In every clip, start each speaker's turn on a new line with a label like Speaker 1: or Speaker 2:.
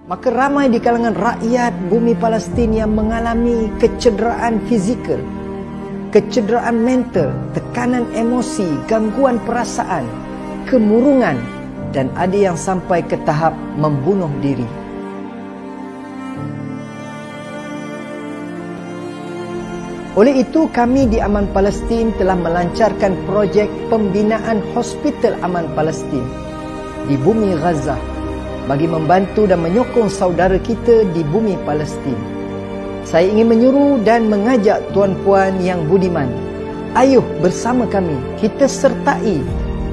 Speaker 1: Maka ramai di kalangan rakyat bumi Palestin yang mengalami kecederaan fizikal, kecederaan mental, tekanan emosi, gangguan perasaan, kemurungan, dan ada yang sampai ke tahap membunuh diri. Oleh itu, kami di Aman Palestin telah melancarkan projek pembinaan Hospital Aman Palestin di bumi Gaza bagi membantu dan menyokong saudara kita di bumi Palestin. Saya ingin menyuruh dan mengajak tuan-puan yang budiman, ayuh bersama kami, kita sertai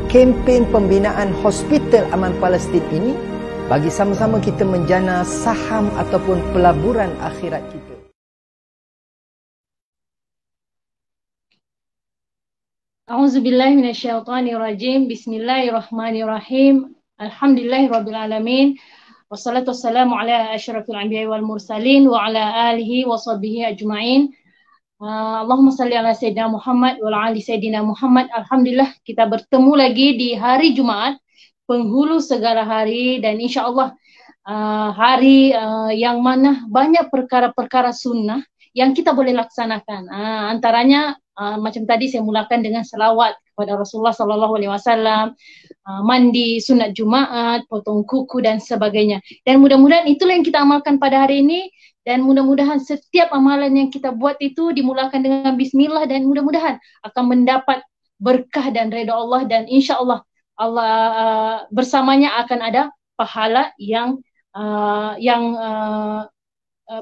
Speaker 1: kempen pembinaan Hospital Aman Palestin ini bagi sama-sama kita menjana saham ataupun pelaburan akhirat kita.
Speaker 2: A'udzubillahi minasyaitonirrajim. Bismillahirrahmanirrahim. Alhamdulillahirrabbilalamin. Wassalatu wassalamu ala asyrafil anbiya'i wal mursalin wa ala alihi wa sahbihi ajma'in. Allahumma salli ala Sayyidina Muhammad wa ala ali Sayyidina Muhammad. Alhamdulillah kita bertemu lagi di hari Jumaat, penghulu segala hari, dan insyaAllah hari yang mana banyak perkara-perkara sunnah yang kita boleh laksanakan. Antaranya macam tadi saya mulakan dengan selawat kepada Rasulullah SAW, mandi sunat Jumaat, potong kuku dan sebagainya. Dan mudah-mudahan itulah yang kita amalkan pada hari ini, dan mudah-mudahan setiap amalan yang kita buat itu dimulakan dengan bismillah, dan mudah-mudahan akan mendapat berkah dan redha Allah, dan insya-Allah Allah bersamanya akan ada pahala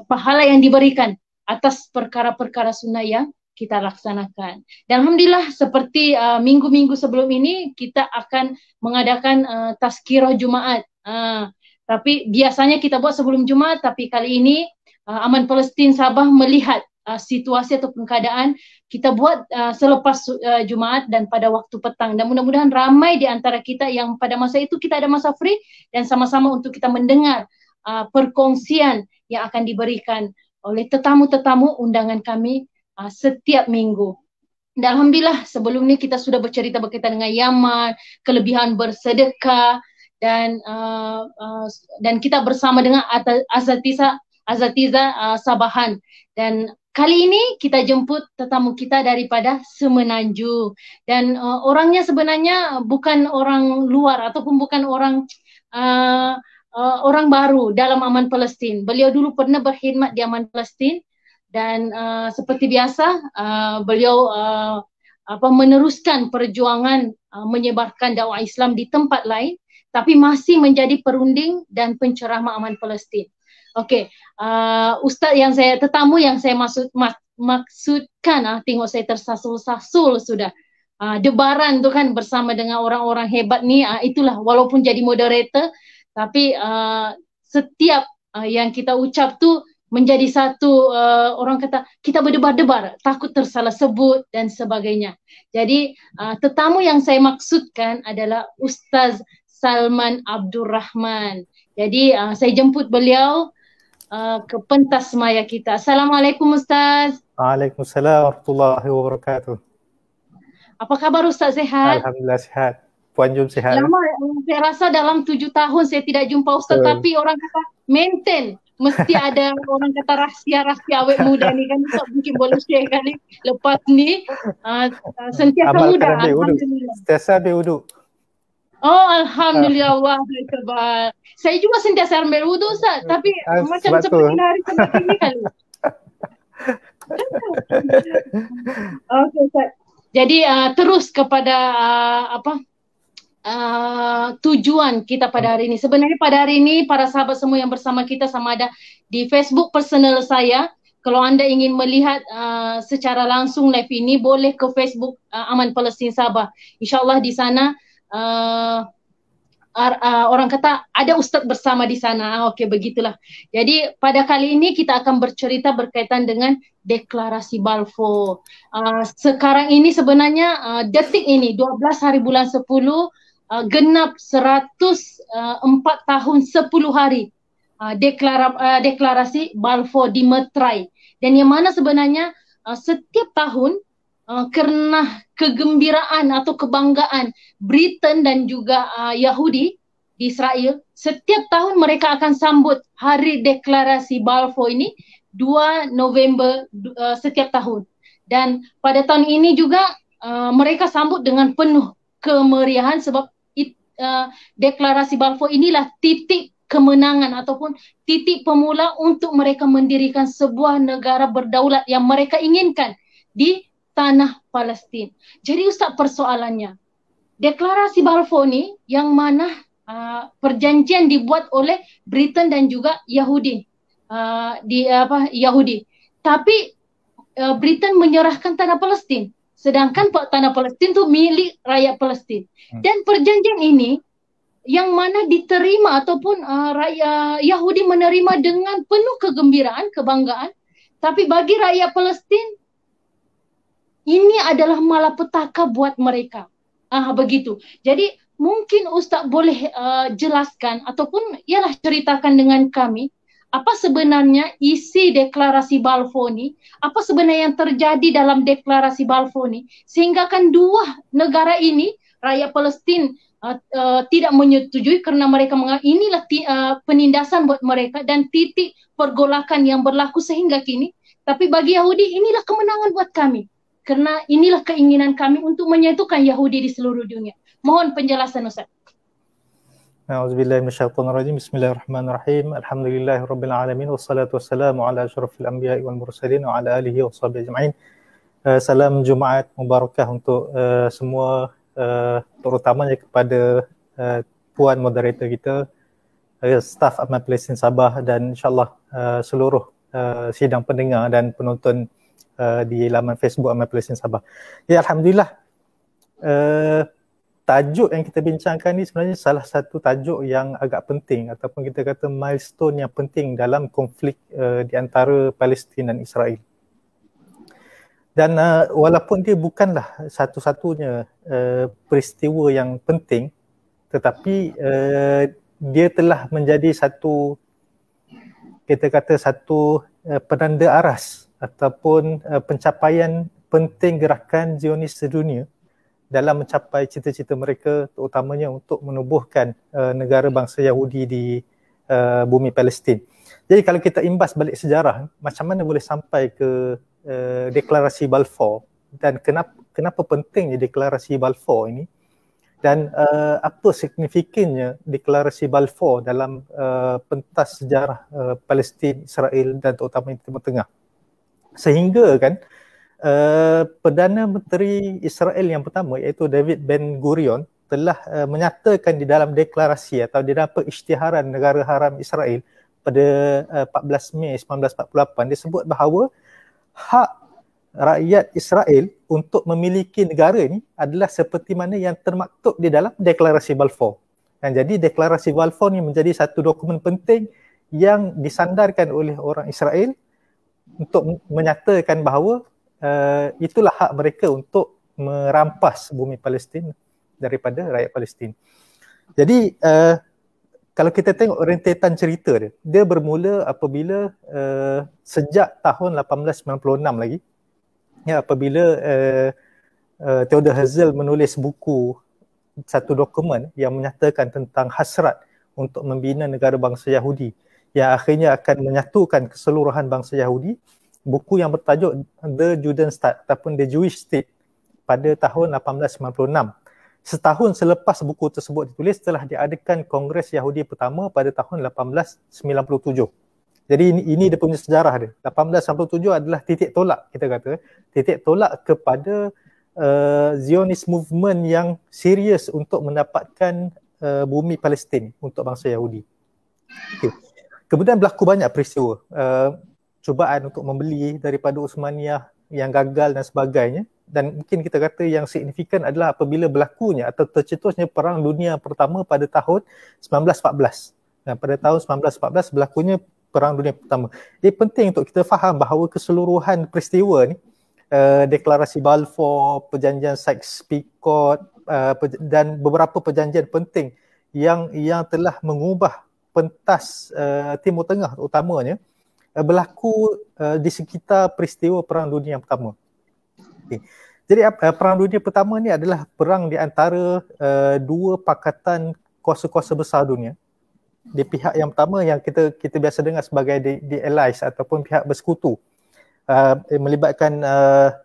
Speaker 2: pahala yang diberikan atas perkara-perkara sunnah yang kita laksanakan. Dan alhamdulillah seperti minggu-minggu sebelum ini kita akan mengadakan tazkirah Jumaat. Tapi biasanya kita buat sebelum Jumaat, tapi kali ini Aman Palestin Sabah melihat situasi ataupun keadaan, kita buat selepas Jumaat dan pada waktu petang. Dan mudah-mudahan ramai di antara kita yang pada masa itu kita ada masa free dan sama-sama untuk kita mendengar perkongsian yang akan diberikan oleh tetamu-tetamu undangan kami setiap minggu. Dan alhamdulillah sebelum ini kita sudah bercerita berkaitan dengan Yaman, kelebihan bersedekah, dan kita bersama dengan Azatiza Sabahan. Dan kali ini kita jemput tetamu kita daripada Semenanjung, dan orangnya sebenarnya bukan orang luar ataupun bukan orang baru dalam Aman Palestin. Beliau dulu pernah berkhidmat di Aman Palestin, dan seperti biasa beliau meneruskan perjuangan menyebarkan dakwah Islam di tempat lain, tapi masih menjadi perunding dan penceramah Aman Palestin. Okey, tetamu yang saya maksudkan, tengok saya tersasul-sasul sudah. Debaran tu kan bersama dengan orang-orang hebat ni, itulah walaupun jadi moderator, tapi setiap yang kita ucap tu menjadi satu, orang kata kita berdebar-debar, takut tersalah sebut dan sebagainya. Jadi tetamu yang saya maksudkan adalah Ustaz Salman Abdul Rahman. Jadi saya jemput beliau ke pentas maya kita. Assalamualaikum Ustaz.
Speaker 3: Waalaikumsalam warahmatullahi wabarakatuh.
Speaker 2: Apa kabar Ustaz, sehat?
Speaker 3: Alhamdulillah sehat. Puan Jum sehat?
Speaker 2: Lama, saya rasa dalam 7 tahun saya tidak jumpa Ustaz, tapi orang kata maintain. Mesti ada orang kata rahsia-rahsia awet muda ni kan, Ustaz mungkin boleh share kali lepas ni. Sentiasa
Speaker 3: Amalkan
Speaker 2: muda,
Speaker 3: alhamdulillah. Sentiasa ambil wuduk.
Speaker 2: Oh, alhamdulillah, Allahu akbar. Saya juga sentiasa ambil wuduk Ustaz, tapi macam seperti hari seperti ini kali. Okey Ustaz. Jadi terus kepada tujuan kita pada hari ini. Sebenarnya pada hari ini para sahabat semua yang bersama kita, sama ada di Facebook personal saya, kalau anda ingin melihat secara langsung live ini, boleh ke Facebook Aman Palestin Sabah. InsyaAllah di sana orang kata ada ustaz bersama di sana. Okey, begitulah. Jadi pada kali ini kita akan bercerita berkaitan dengan deklarasi Balfour. Sekarang ini sebenarnya detik ini 12 hari bulan 10 genap 104 tahun 10 hari deklarasi Balfour dimeterai, dan yang mana sebenarnya setiap tahun kerana kegembiraan atau kebanggaan Britain dan juga Yahudi di Israel, setiap tahun mereka akan sambut Hari Deklarasi Balfour ini 2 November setiap tahun. Dan pada tahun ini juga mereka sambut dengan penuh kemeriahan sebab Deklarasi Balfour inilah titik kemenangan ataupun titik pemula untuk mereka mendirikan sebuah negara berdaulat yang mereka inginkan di tanah Palestin. Jadi Ustaz, persoalannya, Deklarasi Balfour ni yang mana perjanjian dibuat oleh Britain dan juga Yahudi, Yahudi. Tapi Britain menyerahkan tanah Palestin, sedangkan tanah Palestin tu milik rakyat Palestin. Dan perjanjian ini yang mana diterima ataupun rakyat Yahudi menerima dengan penuh kegembiraan, kebanggaan. Tapi bagi rakyat Palestin, ini adalah malapetaka buat mereka. Begitu. Jadi mungkin Ustaz boleh jelaskan ataupun ialah ceritakan dengan kami apa sebenarnya isi Deklarasi Balfour ni, apa sebenarnya yang terjadi dalam Deklarasi Balfour ni, sehingga kan dua negara ini, rakyat Palestin tidak menyetujui kerana mereka menganggap inilah penindasan buat mereka dan titik pergolakan yang berlaku sehingga kini. Tapi bagi Yahudi inilah kemenangan buat kami, kerana inilah keinginan kami untuk menyatukan Yahudi di seluruh dunia. Mohon penjelasan Ustaz.
Speaker 3: A'udzubillahi minasyaitonirrajim. Bismillahirrahmanirrahim. Alhamdulillahirabbil alamin wassalatu wassalamu ala asyrafil anbiya'i wal mursalin wa ala alihi washabihi ajma'in. Salam Jumaat mubarakah untuk semua, terutamanya kepada puan moderator kita, staf Aman Palestin Sabah dan insyaAllah seluruh sidang pendengar dan penonton di laman Facebook Aman Palestin Sabah. Ya, alhamdulillah, tajuk yang kita bincangkan ni sebenarnya salah satu tajuk yang agak penting ataupun kita kata milestone yang penting dalam konflik di antara Palestin dan Israel. Dan walaupun dia bukanlah satu-satunya peristiwa yang penting, tetapi dia telah menjadi satu, kita kata satu penanda aras ataupun pencapaian penting gerakan Zionis sedunia dalam mencapai cita-cita mereka, terutamanya untuk menubuhkan negara bangsa Yahudi di bumi Palestin. Jadi kalau kita imbas balik sejarah, macam mana boleh sampai ke Deklarasi Balfour dan kenapa pentingnya Deklarasi Balfour ini, dan apa signifikannya Deklarasi Balfour dalam pentas sejarah Palestin, Israel dan terutamanya Timur Tengah. Sehingga kan Perdana Menteri Israel yang pertama iaitu David Ben Gurion telah menyatakan di dalam deklarasi atau di dalam pengisytiharan Negara Haram Israel pada 14 Mei 1948, disebut bahawa hak rakyat Israel untuk memiliki negara ini adalah seperti mana yang termaktub di dalam Deklarasi Balfour. Dan jadi Deklarasi Balfour ini menjadi satu dokumen penting yang disandarkan oleh orang Israel untuk menyatakan bahawa itulah hak mereka untuk merampas bumi Palestin daripada rakyat Palestin. Jadi kalau kita tengok rentetan cerita dia bermula apabila sejak tahun 1896 lagi, ya, apabila Theodor Herzl menulis buku, satu dokumen yang menyatakan tentang hasrat untuk membina negara bangsa Yahudi yang akhirnya akan menyatukan keseluruhan bangsa Yahudi. Buku yang bertajuk The Judenstaat ataupun The Jewish State pada tahun 1896. Setahun selepas buku tersebut ditulis, telah diadakan Kongres Yahudi pertama pada tahun 1897. Jadi ini dia punya sejarah dia. 1897 adalah titik tolak, kita kata, titik tolak kepada Zionist movement yang serius untuk mendapatkan bumi Palestin untuk bangsa Yahudi. Okay. Kemudian berlaku banyak peristiwa. Cubaan untuk membeli daripada Uthmaniyah yang gagal dan sebagainya, dan mungkin kita kata yang signifikan adalah apabila berlakunya atau tercetusnya Perang Dunia Pertama pada tahun 1914. Dan pada tahun 1914 berlakunya Perang Dunia Pertama. Jadi penting untuk kita faham bahawa keseluruhan peristiwa ni, Deklarasi Balfour, Perjanjian Sykes-Picot dan beberapa perjanjian penting yang telah mengubah pentas Timur Tengah utamanya, berlaku di sekitar peristiwa Perang Dunia Pertama. Okay. Jadi Perang Dunia Pertama ni adalah perang di antara dua pakatan kuasa-kuasa besar dunia. Di pihak yang pertama yang kita biasa dengar sebagai the allies ataupun pihak bersekutu, melibatkan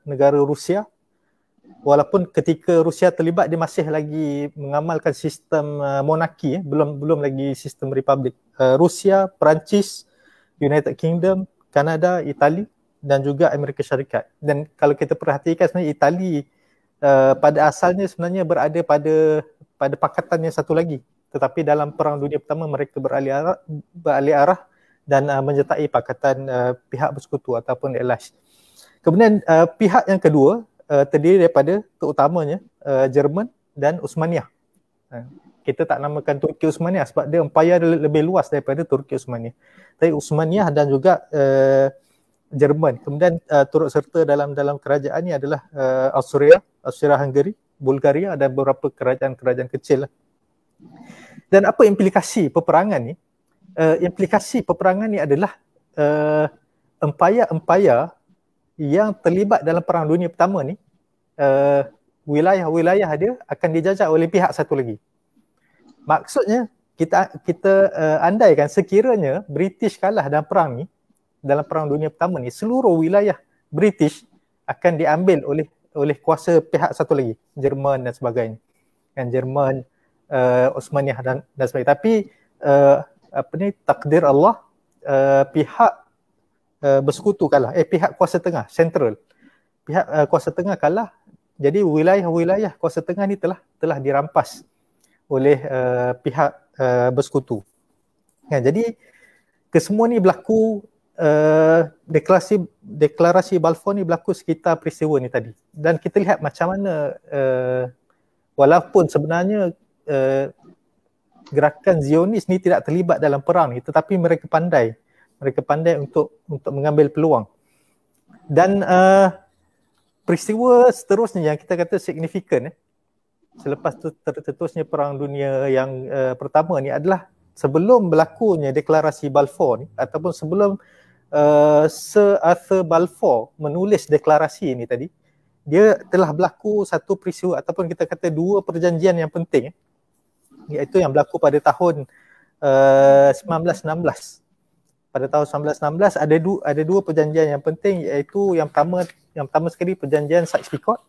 Speaker 3: negara Rusia. Walaupun ketika Rusia terlibat, dia masih lagi mengamalkan sistem monarki, belum lagi sistem republik. Rusia, Perancis, United Kingdom, Kanada, Itali dan juga Amerika Syarikat. Dan kalau kita perhatikan sebenarnya Itali pada asalnya sebenarnya berada pada pakatan yang satu lagi. Tetapi dalam Perang Dunia Pertama mereka beralih arah dan menyertai pakatan pihak bersekutu ataupun allies. Kemudian pihak yang kedua terdiri daripada terutamanya Jerman dan Uthmaniyah. Kita tak namakan Turki Uthmaniyah sebab dia empayar lebih luas daripada Turki Uthmaniyah. Tapi Uthmaniyah dan juga Jerman. Kemudian turut serta dalam kerajaan ni adalah Austria-Hungary, Bulgaria dan beberapa kerajaan-kerajaan kecil lah. Dan apa implikasi peperangan ni? Implikasi peperangan ni adalah empayar-empayar yang terlibat dalam Perang Dunia Pertama ni, wilayah-wilayah dia akan dijajah oleh pihak satu lagi. Maksudnya kita andaikan sekiranya British kalah dalam perang ni, dalam Perang Dunia Pertama ni, seluruh wilayah British akan diambil oleh kuasa pihak satu lagi, Jerman dan sebagainya. Kan Jerman, Uthmaniyah dan sebagainya. Tapi takdir Allah, pihak bersekutu kalah, pihak kuasa tengah, central. Pihak kuasa tengah kalah. Jadi wilayah-wilayah kuasa tengah ni telah dirampas oleh pihak bersekutu. Kan, jadi kesemua ni berlaku, deklarasi Balfour ni berlaku sekitar peristiwa ni tadi. Dan kita lihat macam mana walaupun sebenarnya gerakan Zionis ni tidak terlibat dalam perang ni, tetapi mereka pandai untuk mengambil peluang. Dan peristiwa seterusnya yang kita kata signifikan selepas tercetusnya Perang Dunia yang pertama ni adalah sebelum berlakunya deklarasi Balfour ni, ataupun sebelum Sir Arthur Balfour menulis deklarasi ini tadi, dia telah berlaku satu peristiwa ataupun kita kata dua perjanjian yang penting, iaitu yang berlaku pada tahun 1916. Pada tahun 1916 ada dua perjanjian yang penting, iaitu yang pertama sekali perjanjian Sykes-Picot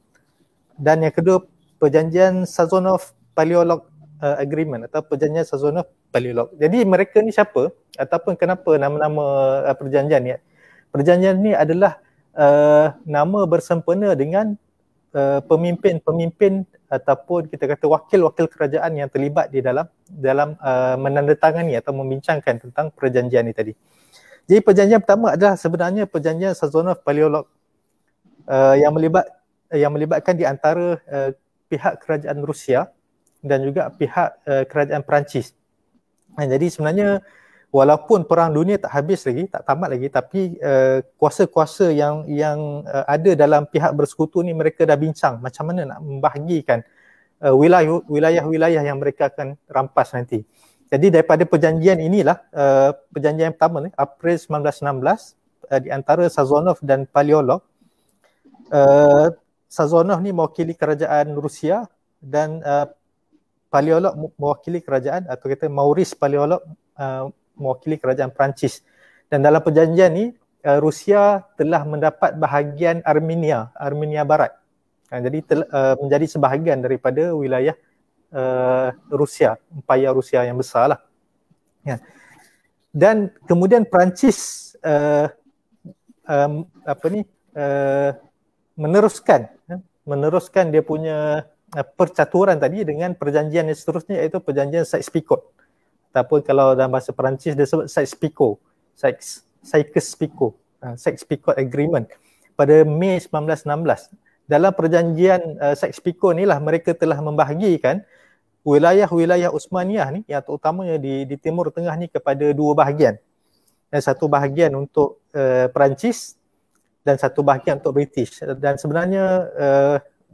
Speaker 3: dan yang kedua perjanjian Sazonov-Paleolog Agreement atau perjanjian Sazonov-Paleolog. Jadi mereka ni siapa ataupun kenapa nama-nama perjanjian ni? Perjanjian ni adalah nama bersempena dengan pemimpin ataupun kita kata wakil-wakil kerajaan yang terlibat di dalam menandatangani atau membincangkan tentang perjanjian ni tadi. Jadi perjanjian pertama adalah sebenarnya perjanjian Sazonov-Paleolog yang melibatkan di antara pihak kerajaan Rusia dan juga pihak kerajaan Perancis. Jadi sebenarnya walaupun Perang Dunia tak habis lagi, tak tamat lagi, tapi kuasa-kuasa yang ada dalam pihak bersekutu ni mereka dah bincang macam mana nak membahagikan wilayah-wilayah yang mereka akan rampas nanti. Jadi daripada perjanjian inilah, perjanjian yang pertama ni, April 1916, di antara Sazonov dan Paleolog. Sazonov ni mewakili kerajaan Rusia dan Paleolog mewakili kerajaan, atau kita Maurice Paleolog mewakili kerajaan Perancis. Dan dalam perjanjian ni Rusia telah mendapat bahagian Armenia Barat. Jadi menjadi sebahagian daripada wilayah Rusia, empayar Rusia yang besar lah. Dan kemudian Perancis meneruskan dia punya percaturan tadi dengan perjanjian yang seterusnya, iaitu perjanjian Sykes-Picot. Ataupun kalau dalam bahasa Perancis dia sebut Sykes-Picot Agreement pada Mei 1916. Dalam perjanjian Sykes-Picot ni lah mereka telah membahagikan wilayah-wilayah Uthmaniyah ni, yang terutamanya di Timur Tengah ni, kepada dua bahagian. Dan satu bahagian untuk Perancis dan satu bahagian untuk British. Dan sebenarnya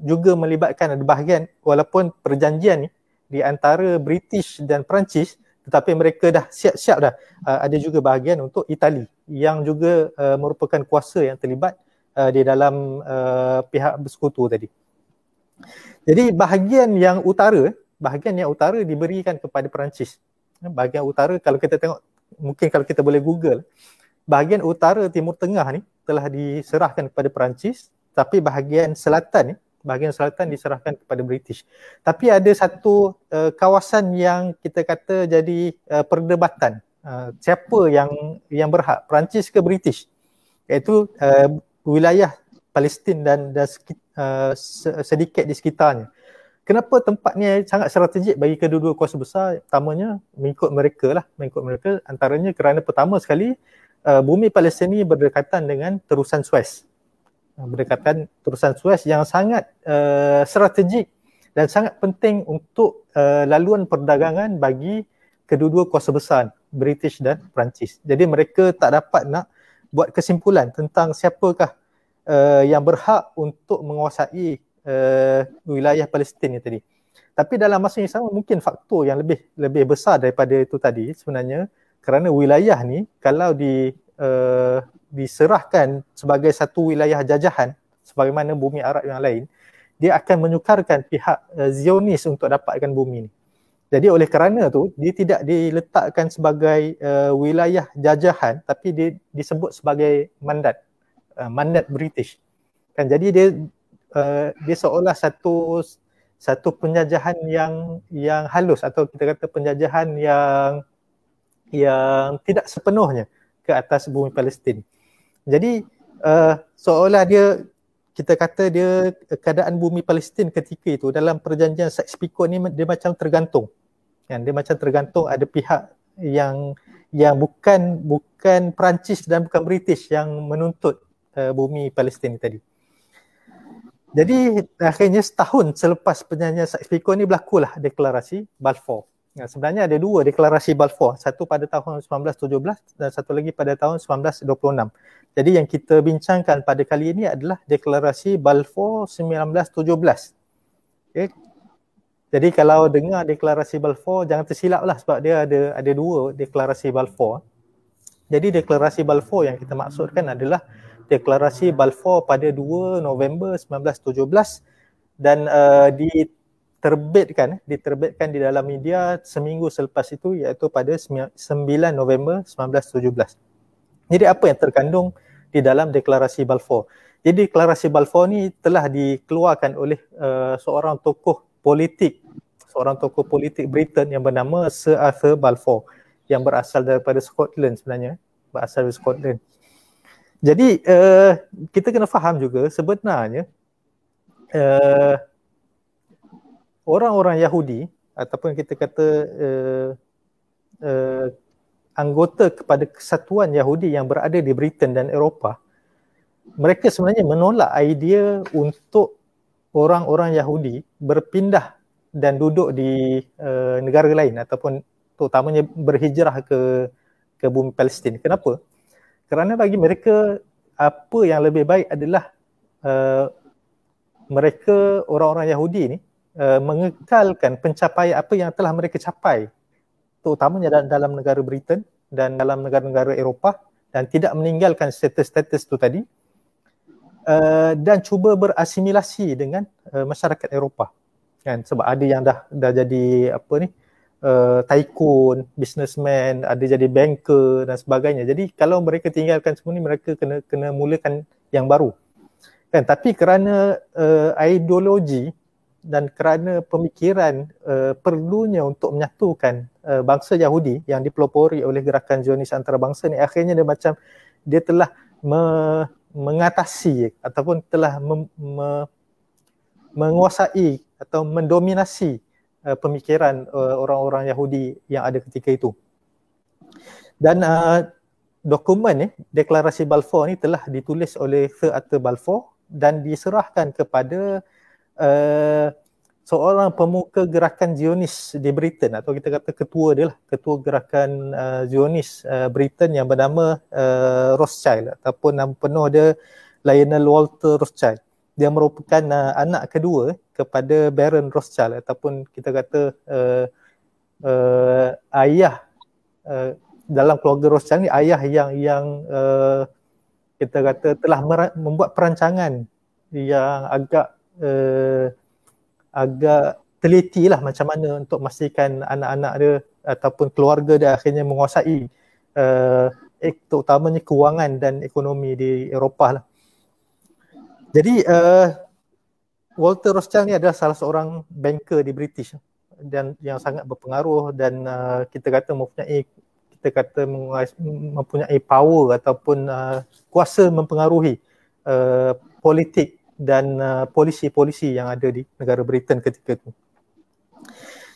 Speaker 3: juga melibatkan ada bahagian, walaupun perjanjian ni di antara British dan Perancis, tetapi mereka dah siap-siap dah. Ada juga bahagian untuk Itali yang juga merupakan kuasa yang terlibat di dalam pihak bersekutu tadi. Jadi bahagian yang utara bahagian yang utara diberikan kepada Perancis. Bahagian utara, kalau kita tengok, mungkin kalau kita boleh Google, bahagian utara Timur Tengah ni telah diserahkan kepada Perancis, tapi bahagian selatan diserahkan kepada British. Tapi ada satu kawasan yang kita kata jadi perdebatan. Siapa yang berhak, Perancis ke British? Iaitu wilayah Palestin dan sedikit di sekitarnya. Kenapa tempat ni sangat strategik bagi kedua-dua kuasa besar? Pertamanya mengikut mereka, antaranya kerana pertama sekali bumi Palestin ni berdekatan dengan terusan Suez. Terusan Suez yang sangat strategik dan sangat penting untuk laluan perdagangan bagi kedua-dua kuasa besar, British dan Perancis. Jadi mereka tak dapat nak buat kesimpulan tentang siapakah yang berhak untuk menguasai wilayah Palestin ni tadi. Tapi dalam masa yang sama mungkin faktor yang lebih besar daripada itu tadi sebenarnya, kerana wilayah ni kalau diserahkan sebagai satu wilayah jajahan sebagaimana bumi Arab yang lain, dia akan menyukarkan pihak Zionis untuk dapatkan bumi ni. Jadi oleh kerana tu dia tidak diletakkan sebagai wilayah jajahan, tapi dia disebut sebagai mandat British. Kan, jadi dia seolah satu penjajahan yang halus, atau kita kata penjajahan yang tidak sepenuhnya ke atas bumi Palestin. Jadi seolah kita kata keadaan bumi Palestin ketika itu dalam perjanjian Sykes-Picot ni dia macam tergantung. Kan, dia macam tergantung ada pihak yang bukan Perancis dan bukan British yang menuntut bumi Palestin tadi. Jadi akhirnya setahun selepas perjanjian Sykes-Picot ni berlakulah deklarasi Balfour. Sebenarnya ada dua deklarasi Balfour, satu pada tahun 1917 dan satu lagi pada tahun 1926. Jadi yang kita bincangkan pada kali ini adalah deklarasi Balfour 1917. Okay. Jadi kalau dengar deklarasi Balfour jangan tersilaplah, sebab dia ada dua deklarasi Balfour. Jadi deklarasi Balfour yang kita maksudkan adalah deklarasi Balfour pada 2 November 1917 dan diterbitkan di dalam media seminggu selepas itu, iaitu pada 9 November 1917. Jadi apa yang terkandung di dalam deklarasi Balfour? Jadi deklarasi Balfour ni telah dikeluarkan oleh seorang tokoh politik Britain yang bernama Sir Arthur Balfour, yang berasal daripada Scotland sebenarnya, Jadi kita kena faham juga sebenarnya orang-orang Yahudi ataupun kita kata anggota kepada kesatuan Yahudi yang berada di Britain dan Eropah, mereka sebenarnya menolak idea untuk orang-orang Yahudi berpindah dan duduk di negara lain ataupun terutamanya berhijrah ke bumi Palestin. Kenapa? Kerana bagi mereka apa yang lebih baik adalah mereka orang-orang Yahudi ni mengekalkan pencapaian apa yang telah mereka capai, terutamanya dalam negara Britain dan dalam negara-negara Eropah, dan tidak meninggalkan status-status tu tadi, dan cuba berasimilasi dengan masyarakat Eropah. Kan, sebab ada yang dah jadi tycoon, businessman, ada jadi banker dan sebagainya. Jadi kalau mereka tinggalkan semua ni, mereka kena mulakan yang baru. Kan, tapi kerana ideologi dan kerana pemikiran perlunya untuk menyatukan bangsa Yahudi yang dipelopori oleh gerakan Zionis antarabangsa ni, akhirnya dia telah mengatasi ataupun telah menguasai atau mendominasi pemikiran orang-orang Yahudi yang ada ketika itu. Dan dokumen ni, deklarasi Balfour ni telah ditulis oleh Sir Arthur Balfour dan diserahkan kepada seorang pemuka gerakan Zionis di Britain, atau kita kata ketua dia lah, ketua gerakan Zionis Britain yang bernama Rothschild, ataupun nama penuh dia Lionel Walter Rothschild. Dia merupakan anak kedua kepada Baron Rothschild, ataupun kita kata ayah dalam keluarga Rothschild ni, ayah yang kita kata telah membuat perancangan yang agak teliti lah macam mana untuk memastikan anak-anak dia ataupun keluarga dia akhirnya menguasai terutamanya kewangan dan ekonomi di Eropah lah. Jadi Walter Rothschild ni adalah salah seorang banker di British dan yang sangat berpengaruh dan kita kata mempunyai power ataupun kuasa mempengaruhi politik dan polisi-polisi yang ada di negara Britain ketika itu.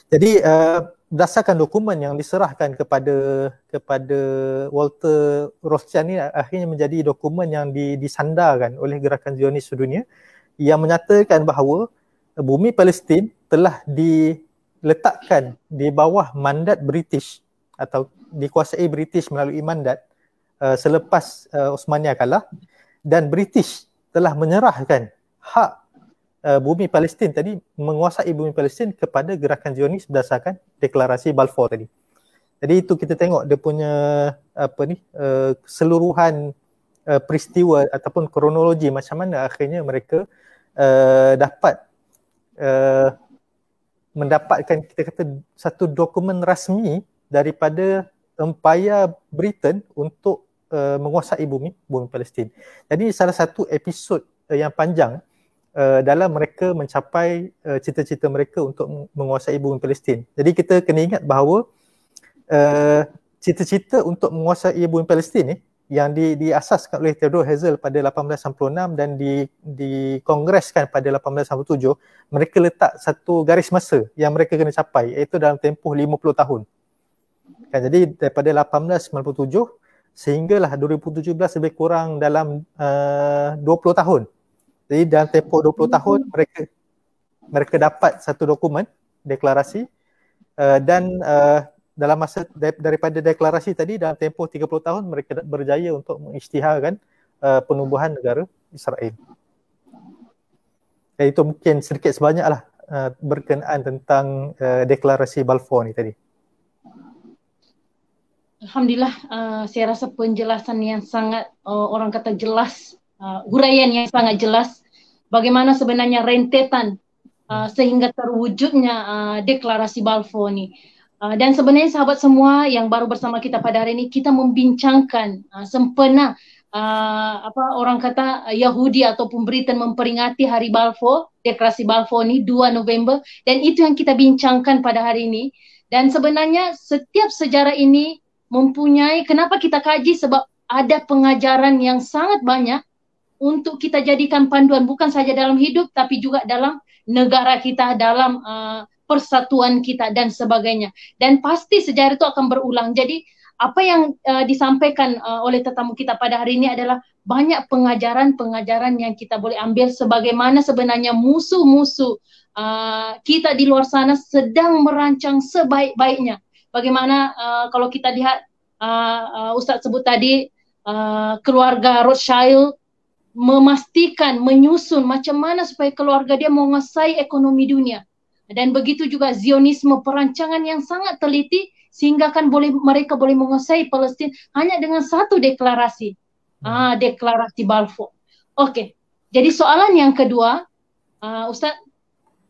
Speaker 3: Jadi berdasarkan dokumen yang diserahkan kepada Walter Rothschild ni akhirnya menjadi dokumen yang disandarkan oleh Gerakan Zionis Sedunia yang menyatakan bahawa bumi Palestin telah diletakkan di bawah mandat British atau dikuasai British melalui mandat selepas Osmania kalah, dan British telah menyerahkan hak bumi Palestin tadi, menguasai bumi Palestin kepada Gerakan Zionis berdasarkan deklarasi Balfour tadi. Jadi itu kita tengok dia punya keseluruhan peristiwa ataupun kronologi macam mana akhirnya mereka dapat mendapatkan kita kata satu dokumen rasmi daripada empayar Britain untuk menguasai bumi Palestin. Jadi salah satu episod yang panjang dalam mereka mencapai cita-cita mereka untuk menguasai bumi Palestin. Jadi kita kena ingat bahawa cita-cita untuk menguasai bumi Palestin ni yang diasaskan oleh Theodore Herzl pada 1896 dan dikongreskan pada 1897, mereka letak satu garis masa yang mereka kena capai, iaitu dalam tempoh 50 tahun. Kan, jadi daripada 1897 sehinggalah 2017 lebih kurang dalam 20 tahun. Jadi dalam tempoh 20 tahun mereka dapat satu dokumen deklarasi dan dalam masa daripada deklarasi tadi dalam tempoh 30 tahun mereka berjaya untuk mengisytiharkan penubuhan negara Israel. Dan itu mungkin sedikit sebanyaklah berkenaan tentang deklarasi Balfour ni tadi.
Speaker 2: Alhamdulillah, saya rasa penjelasan yang sangat orang kata jelas, huraian yang sangat jelas bagaimana sebenarnya rentetan sehingga terwujudnya deklarasi Balfour ni. Dan sebenarnya sahabat semua yang baru bersama kita pada hari ini, kita membincangkan sempena orang kata Yahudi ataupun Britain memperingati hari Balfour, deklarasi Balfour ni 2 November, dan itu yang kita bincangkan pada hari ini. Dan sebenarnya setiap sejarah ini mempunyai, kenapa kita kaji, sebab ada pengajaran yang sangat banyak untuk kita jadikan panduan bukan saja dalam hidup tapi juga dalam negara kita, dalam persatuan kita dan sebagainya. Dan pasti sejarah itu akan berulang. Jadi apa yang disampaikan oleh tetamu kita pada hari ini adalah banyak pengajaran-pengajaran yang kita boleh ambil sebagaimana sebenarnya musuh-musuh kita di luar sana sedang merancang sebaik-baiknya. Bagaimana kalau kita lihat Ustaz sebut tadi keluarga Rothschild memastikan, menyusun macam mana supaya keluarga dia menguasai ekonomi dunia. Dan begitu juga Zionisme, perancangan yang sangat teliti sehingga kan mereka boleh menguasai Palestin hanya dengan satu deklarasi. Deklarasi Balfour. Okey. Jadi soalan yang kedua, Ustaz,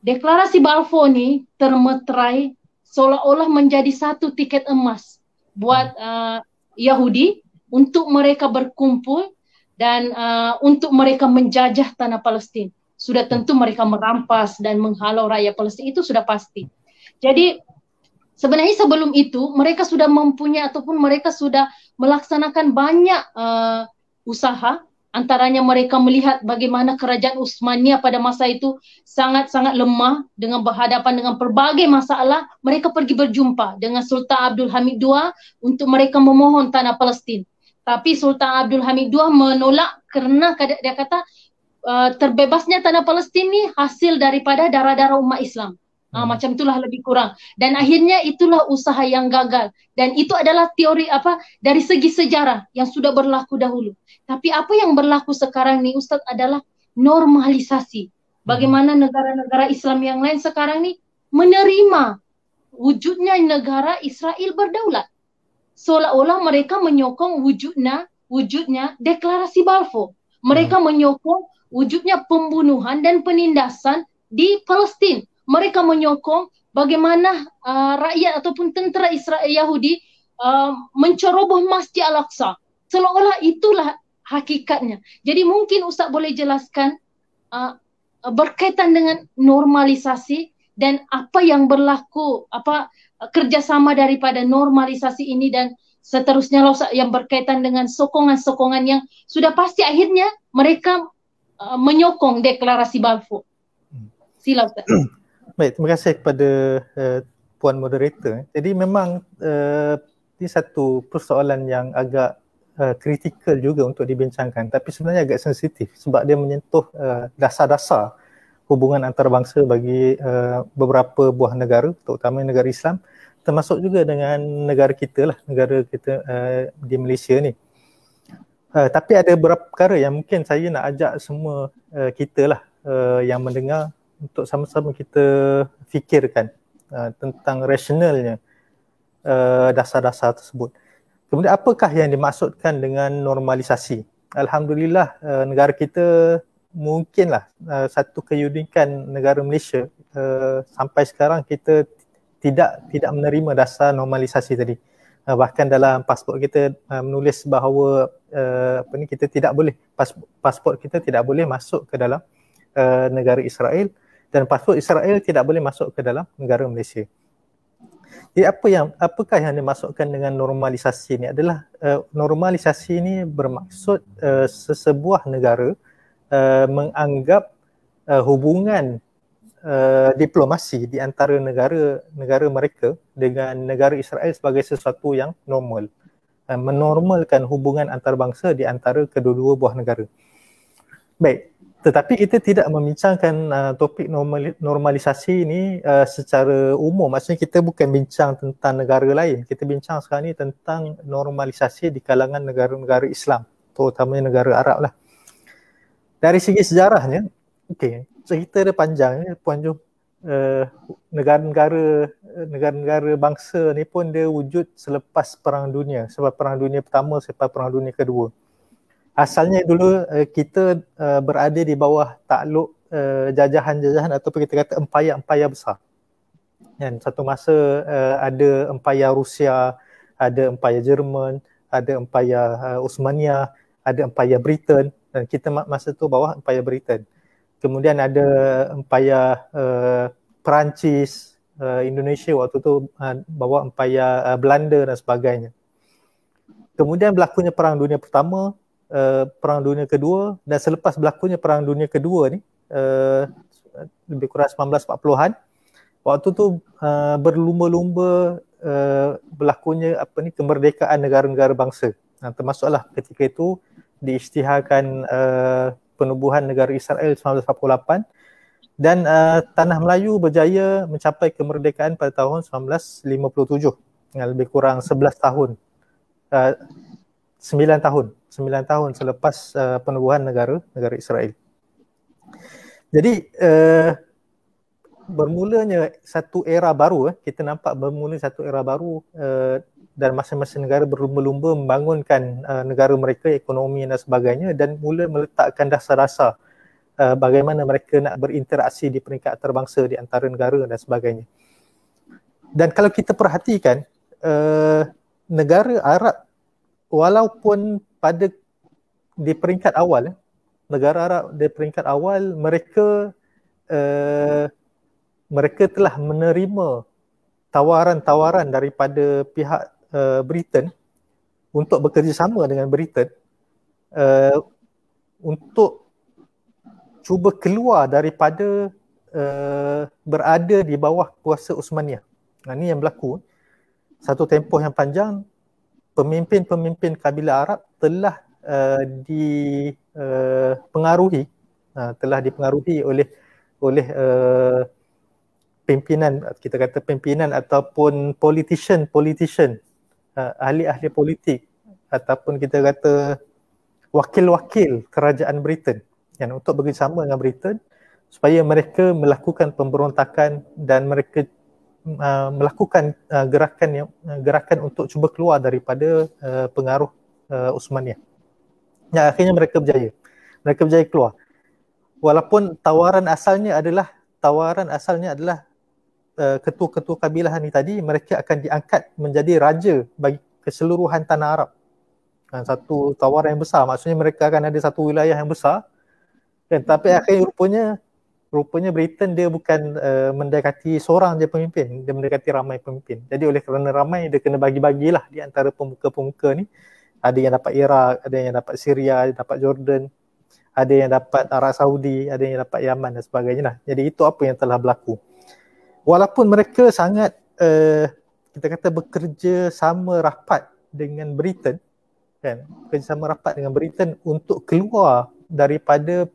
Speaker 2: deklarasi Balfour ni termeterai seolah-olah menjadi satu tiket emas buat Yahudi untuk mereka berkumpul dan untuk mereka menjajah tanah Palestin. Sudah tentu mereka merampas dan menghalau rakyat Palestin, itu sudah pasti. Jadi sebenarnya sebelum itu mereka sudah mempunyai ataupun mereka sudah melaksanakan banyak usaha. Antaranya mereka melihat bagaimana kerajaan Utsmania pada masa itu sangat-sangat lemah dengan berhadapan dengan berbagai masalah. Mereka pergi berjumpa dengan Sultan Abdul Hamid II untuk mereka memohon tanah Palestin. Tapi Sultan Abdul Hamid II menolak kerana dia kata terbebasnya tanah Palestin ni hasil daripada darah-darah umat Islam. Macam itulah lebih kurang. Dan akhirnya itulah usaha yang gagal. Dan itu adalah teori dari segi sejarah yang sudah berlaku dahulu. Tapi apa yang berlaku sekarang ni Ustaz adalah normalisasi. Bagaimana negara-negara Islam yang lain sekarang ni menerima wujudnya negara Israel berdaulat. Seolah-olah mereka menyokong wujudnya deklarasi Balfour. Mereka menyokong wujudnya pembunuhan dan penindasan di Palestin. mereka menyokong bagaimana rakyat ataupun tentera Israel Yahudi menceroboh Masjid Al-Aqsa. Seolah-olah itulah hakikatnya. Jadi mungkin Ustaz boleh jelaskan berkaitan dengan normalisasi dan apa yang berlaku, apa kerjasama daripada normalisasi ini dan seterusnya Ustaz, yang berkaitan dengan sokongan-sokongan yang sudah pasti akhirnya mereka menyokong deklarasi Balfour. Sila Ustaz.
Speaker 3: Baik, terima kasih kepada Puan Moderator. Jadi memang ini satu persoalan yang agak kritikal juga untuk dibincangkan, tapi sebenarnya agak sensitif sebab dia menyentuh dasar-dasar hubungan antarabangsa bagi beberapa buah negara, terutama negara Islam, termasuk juga dengan negara kita lah, negara kita di Malaysia ni. Tapi ada beberapa perkara yang mungkin saya nak ajak semua kita lah yang mendengar untuk sama-sama kita fikirkan tentang rasionalnya dasar-dasar tersebut. Kemudian apakah yang dimaksudkan dengan normalisasi? Alhamdulillah negara kita mungkinlah satu keunikan negara Malaysia sampai sekarang kita tidak menerima dasar normalisasi tadi. Bahkan dalam pasport kita menulis bahawa kita tidak boleh, pasport kita tidak boleh masuk ke dalam negara Israel dan pasport Israel tidak boleh masuk ke dalam negara Malaysia. Jadi apakah yang dimaksudkan dengan normalisasi ini adalah normalisasi ini bermaksud sesebuah negara menganggap hubungan diplomasi di antara negara mereka dengan negara Israel sebagai sesuatu yang normal, menormalkan hubungan antarabangsa di antara kedua-dua buah negara. Baik, tetapi kita tidak membincangkan topik normalisasi ini secara umum. Maksudnya kita bukan bincang tentang negara lain. Kita bincang sekarang ni tentang normalisasi di kalangan negara-negara Islam, terutamanya negara Arab lah. Dari segi sejarahnya, cerita dia panjang ya, Puan Jom. Negara-negara bangsa ni pun dia wujud selepas Perang Dunia. Sebab Perang Dunia Pertama, selepas Perang Dunia Kedua. Asalnya dulu kita berada di bawah takluk jajahan-jajahan ataupun kita kata empayar-empayar besar. Dan satu masa ada empayar Rusia, ada empayar Jerman, ada empayar Osmania, ada empayar Britain, dan kita masa tu bawah empayar Britain. Kemudian ada empayar Perancis, Indonesia waktu tu bawah empayar Belanda dan sebagainya. Kemudian berlakunya Perang Dunia Pertama, Perang Dunia Kedua, dan selepas berlakunya Perang Dunia Kedua ni lebih kurang 1940-an, waktu tu berlumba-lumba berlakunya kemerdekaan negara-negara bangsa. Termasuklah ketika itu diisytiharkan penubuhan negara Israel 1948 dan Tanah Melayu berjaya mencapai kemerdekaan pada tahun 1957, dengan lebih kurang 11 tahun. 9 tahun selepas penubuhan negara Israel. Jadi bermulanya satu era baru, kita nampak bermula satu era baru dan masing-masing negara berlumba-lumba membangunkan negara mereka, ekonomi dan sebagainya, dan mula meletakkan dasar-dasar bagaimana mereka nak berinteraksi di peringkat antarabangsa di antara negara dan sebagainya. Dan kalau kita perhatikan negara Arab, walaupun di peringkat awal, negara Arab di peringkat awal mereka telah menerima tawaran-tawaran daripada pihak Britain untuk bekerjasama dengan Britain untuk cuba keluar daripada berada di bawah kuasa Uthmaniyah. Ini yang berlaku. Satu tempoh yang panjang, pemimpin-pemimpin kabilah Arab telah dipengaruhi oleh pimpinan, kita kata pimpinan ataupun politician, ahli-ahli politik ataupun kita kata wakil-wakil kerajaan Britain yang untuk bekerjasama dengan Britain supaya mereka melakukan pemberontakan dan mereka melakukan gerakan untuk cuba keluar daripada pengaruh Uthmaniyah. Akhirnya mereka berjaya keluar. Walaupun tawaran asalnya adalah tawaran asalnya adalah ketua-ketua kabilah ni tadi mereka akan diangkat menjadi raja bagi keseluruhan tanah Arab. Satu tawaran yang besar, maksudnya mereka akan ada satu wilayah yang besar. Dan tapi akhirnya rupanya Britain dia bukan mendekati seorang je pemimpin, dia mendekati ramai pemimpin. Jadi oleh kerana ramai, dia kena bagi-bagilah di antara pemuka-pemuka ni. Ada yang dapat Iraq, ada yang dapat Syria, dapat Jordan, ada yang dapat Arab Saudi, ada yang dapat Yaman dan sebagainya. Jadi itu apa yang telah berlaku. Walaupun mereka sangat kita kata bekerja sama rapat dengan Britain, kan, bekerjasama rapat dengan Britain untuk keluar daripada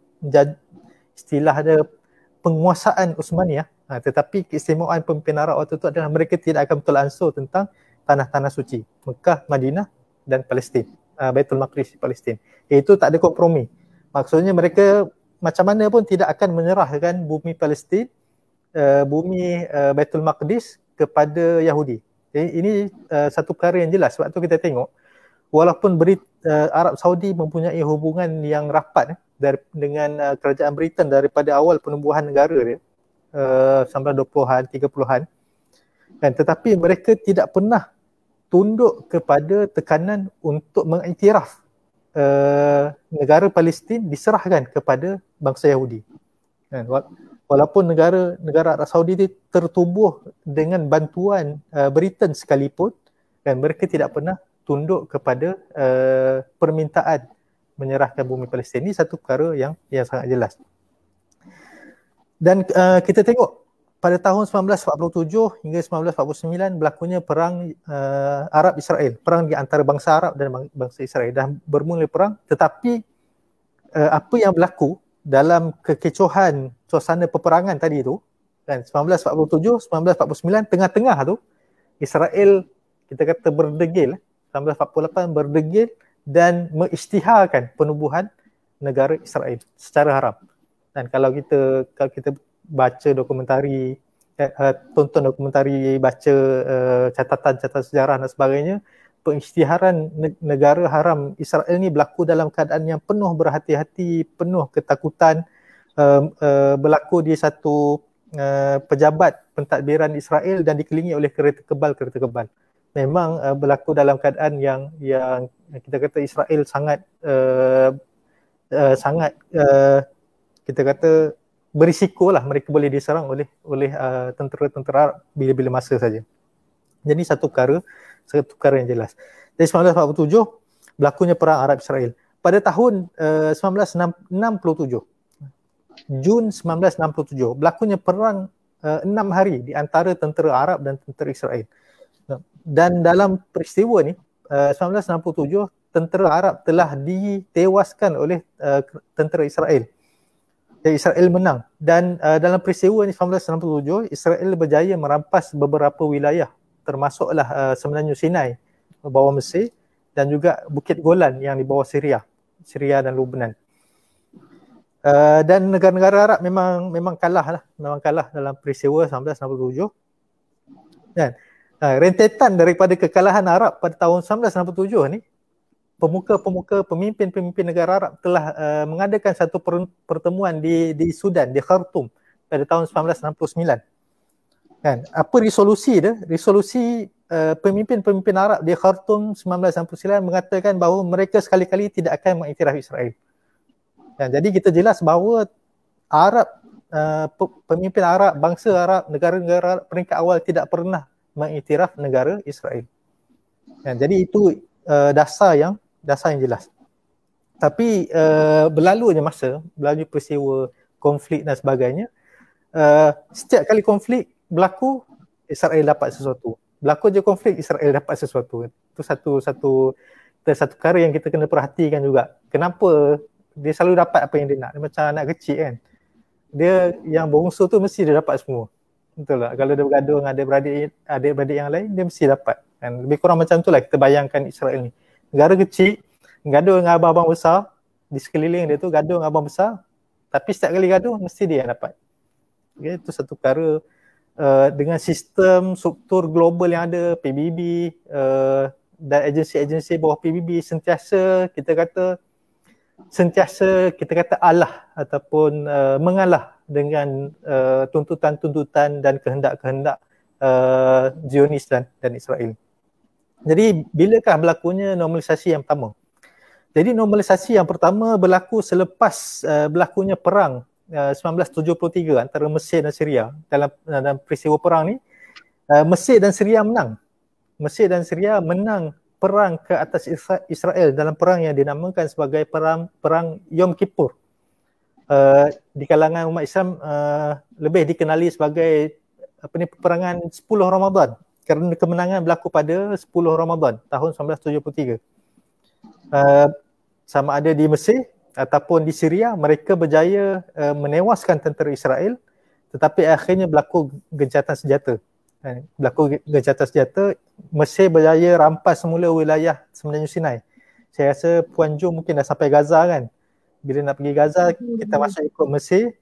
Speaker 3: istilah ada penguasaan Uthmaniyah, tetapi keistimewaan pemimpin Arab waktu itu adalah mereka tidak akan betul ansur tentang tanah-tanah suci Mekah, Madinah dan Palestin, Baitul Maqdis Palestin. Itu tak ada kompromi. Maksudnya mereka macam mana pun tidak akan menyerahkan bumi Palestin, bumi Baitul Maqdis kepada Yahudi. Jadi ini satu perkara yang jelas. Sebab tu kita tengok walaupun Arab Saudi mempunyai hubungan yang rapat dengan kerajaan Britain daripada awal penubuhan negara dia, 1920-an, 30-an, kan, tetapi mereka tidak pernah tunduk kepada tekanan untuk mengiktiraf negara Palestin diserahkan kepada bangsa Yahudi. Kan, walaupun negara Arab Saudi ini tertubuh dengan bantuan Britain sekalipun, kan, mereka tidak pernah tunduk kepada permintaan menyerahkan bumi Palestin. Ini satu perkara yang sangat jelas. Dan kita tengok pada tahun 1947 hingga 1949 berlakunya perang Arab Israel, perang di antara bangsa Arab dan bangsa Israel. Dah bermula perang, tetapi apa yang berlaku dalam kekecohan suasana peperangan tadi tu, kan, 1947, 1949, tengah-tengah tu Israel kita kata berdegil, 1948 berdegil dan mengisytiharkan penubuhan negara Israel secara haram. Dan kalau kita baca dokumentari, tonton dokumentari, baca catatan-catatan sejarah dan sebagainya, pengisytiharan negara haram Israel ni berlaku dalam keadaan yang penuh berhati-hati, penuh ketakutan, berlaku di satu pejabat pentadbiran Israel dan dikelilingi oleh kereta kebal. Memang berlaku dalam keadaan yang kita kata Israel sangat kita kata berisiko lah, mereka boleh diserang oleh tentera-tentera Arab bila-bila masa saja. Jadi satu perkara yang jelas. Dari 1947 berlakunya perang Arab Israel. Pada tahun 1967, Jun 1967, berlakunya perang 6 hari di antara tentera Arab dan tentera Israel. Dan dalam peristiwa ni 1967, tentera Arab telah ditewaskan oleh tentera Israel. Dan Israel menang. Dan dalam peristiwa ni 1967, Israel berjaya merampas beberapa wilayah, termasuklah semenanjung Sinai bawah Mesir dan juga Bukit Golan yang di bawah Syria dan Lebanon. Dan negara-negara Arab memang kalah dalam peristiwa 1967. Dan rentetan daripada kekalahan Arab pada tahun 1967 ni, pemuka-pemuka, pemimpin-pemimpin negara Arab telah mengadakan satu pertemuan di Sudan, di Khartoum pada tahun 1969. Kan, apa resolusi dia? Resolusi pemimpin-pemimpin Arab di Khartoum 1969 mengatakan bahawa mereka sekali-kali tidak akan mengiktiraf Israel. Kan, jadi kita jelas bahawa Arab, pemimpin Arab, bangsa Arab, negara-negara Arab peringkat awal tidak pernah mengiktiraf negara Israel. Kan, jadi itu dasar yang jelas. Tapi berlalunya masa, berlalu peristiwa konflik dan sebagainya, setiap kali konflik berlaku, Israel dapat sesuatu. Berlaku je konflik, Israel dapat sesuatu. Itu satu perkara yang kita kena perhatikan juga. Kenapa dia selalu dapat apa yang dia nak? Dia macam anak kecil kan. Dia yang bongsu tu mesti dia dapat semua. Betul tak? Kalau dia bergaduh dengan adik-beradik yang lain, dia mesti dapat. Kan? Lebih kurang macam tu lah kita bayangkan Israel ni. Negara kecil, gaduh dengan abang-abang besar, di sekeliling dia tu gaduh dengan abang besar, tapi setiap kali gaduh mesti dia yang dapat. Okay, itu satu perkara. Dengan sistem struktur global yang ada, PBB dan agensi-agensi bawah PBB sentiasa kita kata sentiasa kita kata alah ataupun mengalah dengan tuntutan-tuntutan dan kehendak-kehendak Zionis dan Israel. Jadi bilakah berlakunya normalisasi yang pertama? Jadi normalisasi yang pertama berlaku selepas berlakunya perang 1973 antara Mesir dan Syria. Dalam peristiwa perang ni, Mesir dan Syria menang. Mesir dan Syria menang perang ke atas Israel dalam perang yang dinamakan sebagai perang Yom Kippur. Di kalangan umat Islam lebih dikenali sebagai peperangan 10 Ramadan, kerana kemenangan berlaku pada 10 Ramadan tahun 1973. Sama ada di Mesir ataupun di Syria, mereka berjaya menewaskan tentera Israel, tetapi akhirnya berlaku gencatan senjata. Mesir berjaya rampas semula wilayah Semenanjung Sinai. Saya rasa Puan Jo mungkin dah sampai Gaza kan. Bila nak pergi Gaza, kita masuk ikut Mesir,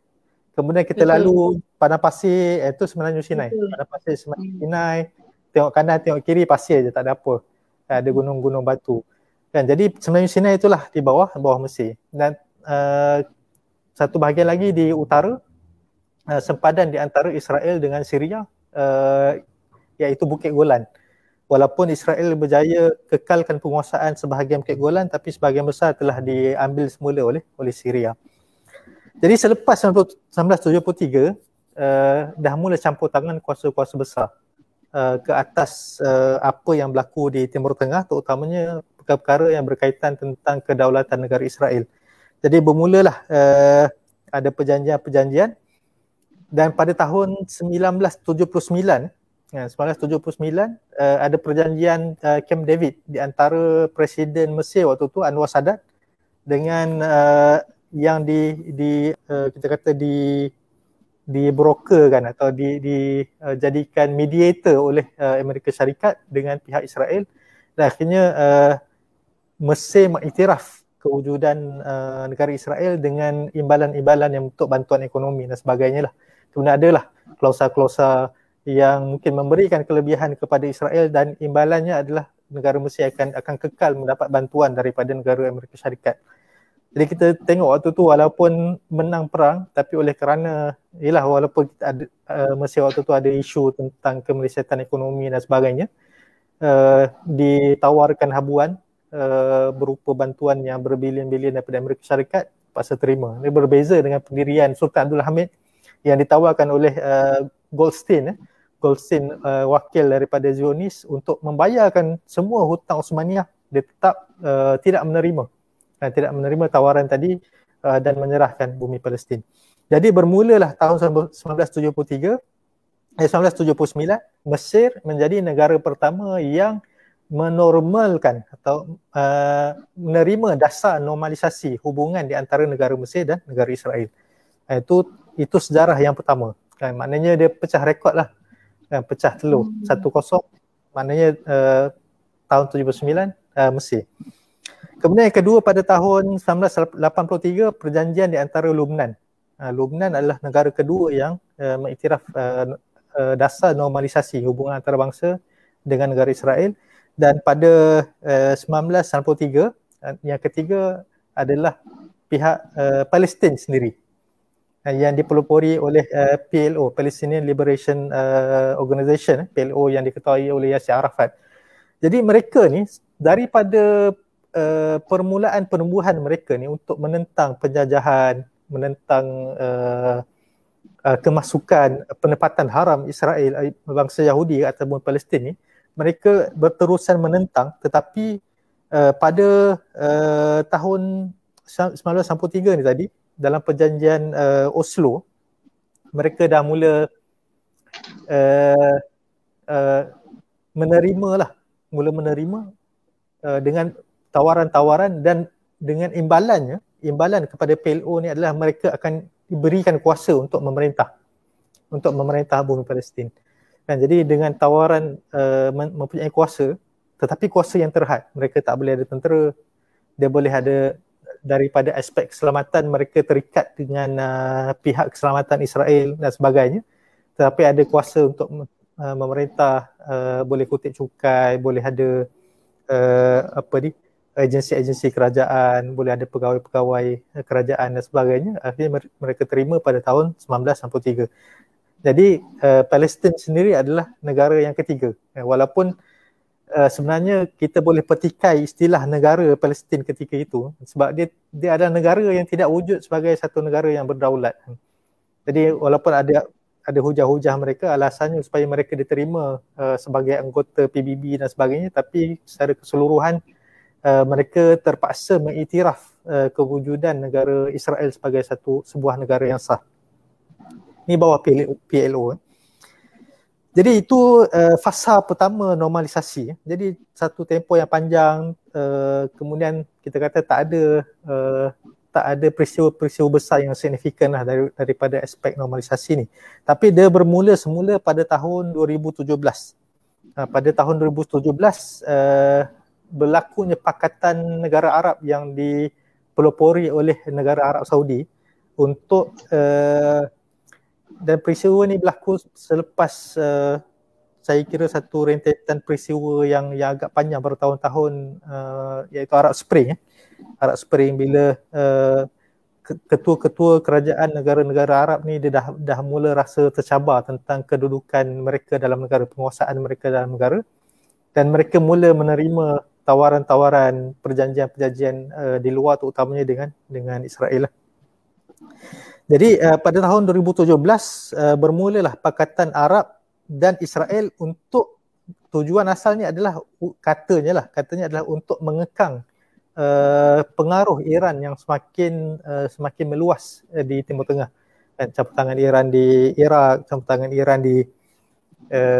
Speaker 3: kemudian kita lalu padang pasir, itu Semenanjung Sinai. Padang pasir Semenanjung Sinai, tengok kanan, tengok kiri, pasir je, tak ada apa. Ada gunung-gunung batu. Kan, jadi Semenanjung Sinai itulah di bawah Mesir. Dan satu bahagian lagi di utara, sempadan di antara Israel dengan Syria, iaitu Bukit Golan. Walaupun Israel berjaya kekalkan penguasaan sebahagian Bukit Golan, tapi sebahagian besar telah diambil semula oleh Syria. Jadi selepas 1973, dah mula campur tangan kuasa-kuasa besar ke atas apa yang berlaku di Timur Tengah, terutamanya perkara-perkara yang berkaitan tentang kedaulatan negara Israel. Jadi bermulalah ada perjanjian-perjanjian, dan pada tahun 1979 ada perjanjian Camp David di antara Presiden Mesir waktu tu Anwar Sadat dengan yang kita kata di brokerkan atau dijadikan mediator oleh Amerika Syarikat dengan pihak Israel, dan akhirnya Mesir mengiktiraf kewujudan negara Israel dengan imbalan-imbalan yang untuk bantuan ekonomi dan sebagainya lah. Kemudian adalah klausa-klausa yang mungkin memberikan kelebihan kepada Israel, dan imbalannya adalah negara Mesir akan kekal mendapat bantuan daripada negara Amerika Syarikat. Jadi kita tengok waktu tu walaupun menang perang, tapi oleh kerana walaupun kita ada, Mesir waktu tu ada isu tentang kemelesetan ekonomi dan sebagainya, ditawarkan habuan berupa bantuan yang berbilion-bilion daripada Amerika Syarikat, paksa terima. Ini berbeza dengan pendirian Sultan Abdul Hamid yang ditawarkan oleh Goldstein, wakil daripada Zionis, untuk membayarkan semua hutang Osmaniyah. Dia tetap tidak menerima tawaran tadi dan menyerahkan bumi Palestin. Jadi bermulalah tahun 1979 Mesir menjadi negara pertama yang menormalkan atau menerima dasar normalisasi hubungan di antara negara Mesir dan negara Israel. Itu sejarah yang pertama. Kan, maknanya dia pecah rekod lah. Kan, pecah telur 1-0. Maknanya tahun 79 Mesir. Kemudian yang kedua, pada tahun 1983 perjanjian di antara Lubnan. Lubnan adalah negara kedua yang mengiktiraf dasar normalisasi hubungan antarabangsa dengan negara Israel. Dan pada 1993, yang ketiga adalah pihak Palestin sendiri yang dipelopori oleh PLO, Palestinian Liberation Organization, PLO yang diketuai oleh Yasser Arafat. Jadi mereka ni daripada permulaan penubuhan mereka ni untuk menentang penjajahan, menentang kemasukan penempatan haram Israel, bangsa Yahudi ataupun Palestin ni, mereka berterusan menentang, tetapi pada tahun 1993 ni tadi, dalam perjanjian Oslo, mereka dah mula menerima dengan tawaran-tawaran, dan dengan imbalan kepada PLO ni adalah mereka akan diberikan kuasa untuk memerintah bumi Palestin. Kan, jadi dengan tawaran mempunyai kuasa, tetapi kuasa yang terhad, mereka tak boleh ada tentera, dia boleh ada daripada aspek keselamatan, mereka terikat dengan pihak keselamatan Israel dan sebagainya, tetapi ada kuasa untuk memerintah, boleh kutip cukai, boleh ada agensi-agensi kerajaan, boleh ada pegawai-pegawai kerajaan dan sebagainya. Akhirnya mereka terima pada tahun 1963. Jadi Palestin sendiri adalah negara yang ketiga. Walaupun sebenarnya kita boleh petikai istilah negara Palestin ketika itu sebab dia adalah negara yang tidak wujud sebagai satu negara yang berdaulat. Jadi walaupun ada hujah-hujah mereka, alasannya supaya mereka diterima sebagai anggota PBB dan sebagainya, tapi secara keseluruhan mereka terpaksa mengiktiraf kewujudan negara Israel sebagai sebuah negara yang sah. Ini bawah PLO. Jadi itu fasa pertama normalisasi. Jadi satu tempoh yang panjang, kemudian kita kata tak ada peristiwa-peristiwa besar yang signifikan lah daripada aspek normalisasi ni. Tapi dia bermula semula pada tahun 2017. Pada tahun 2017 berlakunya Pakatan Negara Arab yang dipelopori oleh negara Arab Saudi untuk dan peristiwa ni berlaku selepas saya kira satu rentetan peristiwa yang agak panjang bertahun-tahun, iaitu Arab Spring. Arab Spring bila ketua-ketua kerajaan negara-negara Arab ni dia dah mula rasa tercabar tentang kedudukan mereka dalam negara, penguasaan mereka dalam negara, dan mereka mula menerima tawaran-tawaran perjanjian-perjanjian di luar, terutamanya dengan Israel lah. Jadi pada tahun 2017 bermulalah Pakatan Arab dan Israel untuk tujuan asalnya adalah katanya adalah untuk mengekang pengaruh Iran yang semakin meluas di Timur Tengah. Campur tangan Iran di Iraq, campur tangan Iran di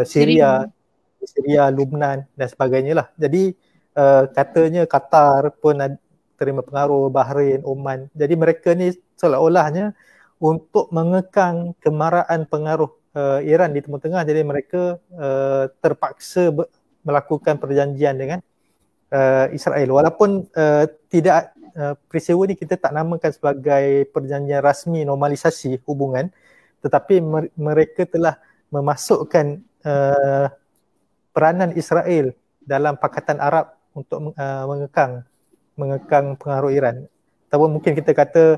Speaker 3: Syria, Lubnan dan sebagainya lah. Jadi katanya Qatar pun terima pengaruh, Bahrain, Oman. Jadi mereka ni seolah-olahnya untuk mengekang kemarahan pengaruh Iran di Timur Tengah, jadi mereka terpaksa melakukan perjanjian dengan Israel. Walaupun tidak peristiwa ni kita tak namakan sebagai perjanjian rasmi normalisasi hubungan, tetapi mereka telah memasukkan peranan Israel dalam Pakatan Arab untuk mengekang pengaruh Iran. Ataupun mungkin kita kata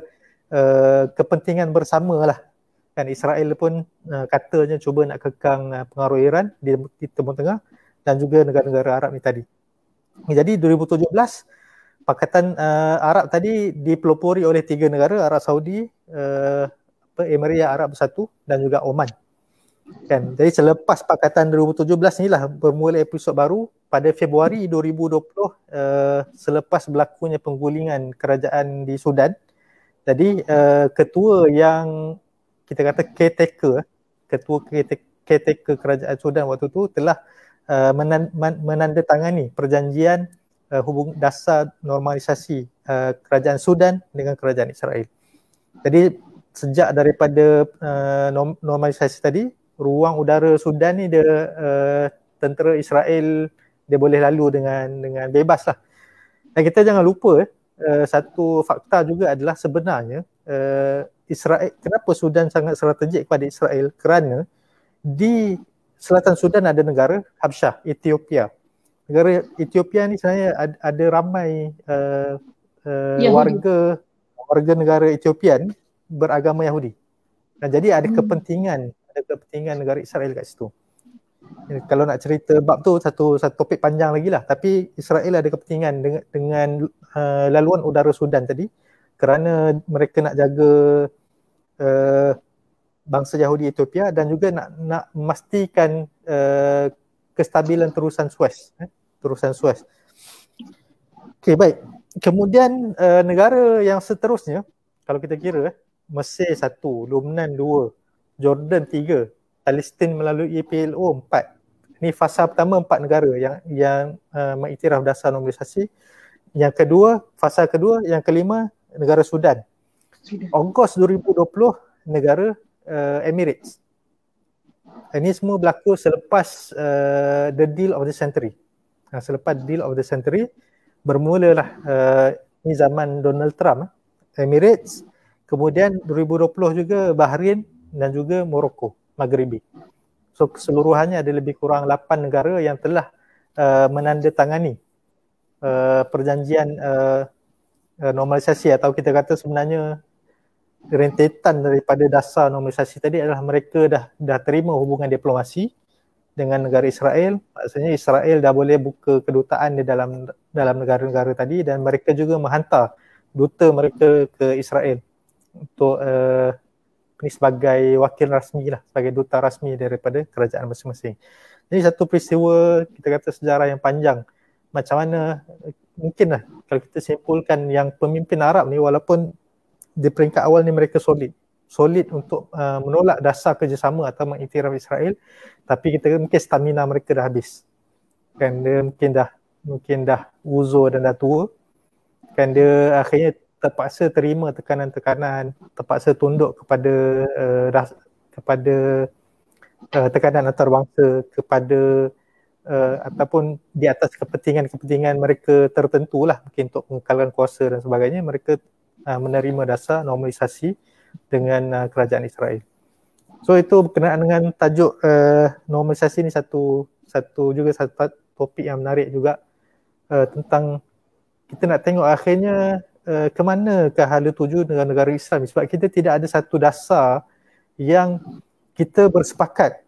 Speaker 3: kepentingan bersama lah. Kan Israel pun katanya cuba nak kekang pengaruh Iran di Timur Tengah dan juga negara-negara Arab ni tadi. Jadi 2017 Pakatan Arab tadi dipelopori oleh 3 negara, Arab Saudi, Emirat Arab Bersatu dan juga Oman. Kan, jadi selepas Pakatan 2017 inilah bermula episod baru pada Februari 2020 selepas berlakunya penggulingan kerajaan di Sudan. Jadi ketua yang kita kata ketua caretaker kerajaan Sudan waktu tu telah menandatangani perjanjian dasar normalisasi kerajaan Sudan dengan kerajaan Israel. Jadi sejak daripada normalisasi tadi, ruang udara Sudan ni tentera Israel dia boleh lalu dengan bebas lah. Dan kita jangan lupa satu fakta juga adalah sebenarnya Israel, kenapa Sudan sangat strategik kepada Israel? Kerana di selatan Sudan ada negara Habsyah, Ethiopia. Negara Ethiopia ni sebenarnya ada ramai warga negara Ethiopia ni beragama Yahudi. Dan jadi ada kepentingan negara Israel kat situ. Kalau nak cerita bab tu satu topik panjang lagi lah, tapi Israel ada kepentingan dengan laluan udara Sudan tadi kerana mereka nak jaga bangsa Yahudi Ethiopia dan juga nak memastikan kestabilan terusan Suez. Okey, baik. Kemudian negara yang seterusnya kalau kita kira Mesir 1, Lubnan 2, Jordan 3, Palestin melalui PLO 4. Ini fasa pertama 4 negara yang mengiktiraf dasar normalisasi. Yang kedua, fasa kedua, yang kelima negara Sudan. Ogos 2020 negara Emirates. Ini semua berlaku selepas the deal of the century. Selepas deal of the century bermulalah ini zaman Donald Trump, Emirates, kemudian 2020 juga Bahrain dan juga Morocco, Maghribi. So keseluruhannya ada lebih kurang 8 negara yang telah menandatangani perjanjian normalisasi, atau kita kata sebenarnya rentetan daripada dasar normalisasi tadi adalah mereka dah terima hubungan diplomasi dengan negara Israel. Maksudnya Israel dah boleh buka kedutaan di dalam negara-negara tadi, dan mereka juga menghantar duta mereka ke Israel untuk ini sebagai wakil rasmi lah, sebagai duta rasmi daripada kerajaan masing-masing. Jadi satu peristiwa kita kata sejarah yang panjang. Macam mana mungkinlah kalau kita simpulkan yang pemimpin Arab ni, walaupun di peringkat awal ni mereka solid untuk menolak dasar kerjasama atau mengiktiraf Israel, tapi kita mungkin stamina mereka dah habis. Kan dia mungkin dah uzur dan dah tua. Kan dia akhirnya terpaksa terima tekanan-tekanan, terpaksa tunduk kepada tekanan antarabangsa, kepada ataupun di atas kepentingan mereka tertentu lah, mungkin untuk mengekalkan kuasa dan sebagainya, mereka menerima dasar normalisasi dengan kerajaan Israel. So itu berkenaan dengan tajuk normalisasi ni, satu topik yang menarik juga, tentang kita nak tengok akhirnya ke manakah hala tuju dengan negara Islam, sebab kita tidak ada satu dasar yang kita bersepakat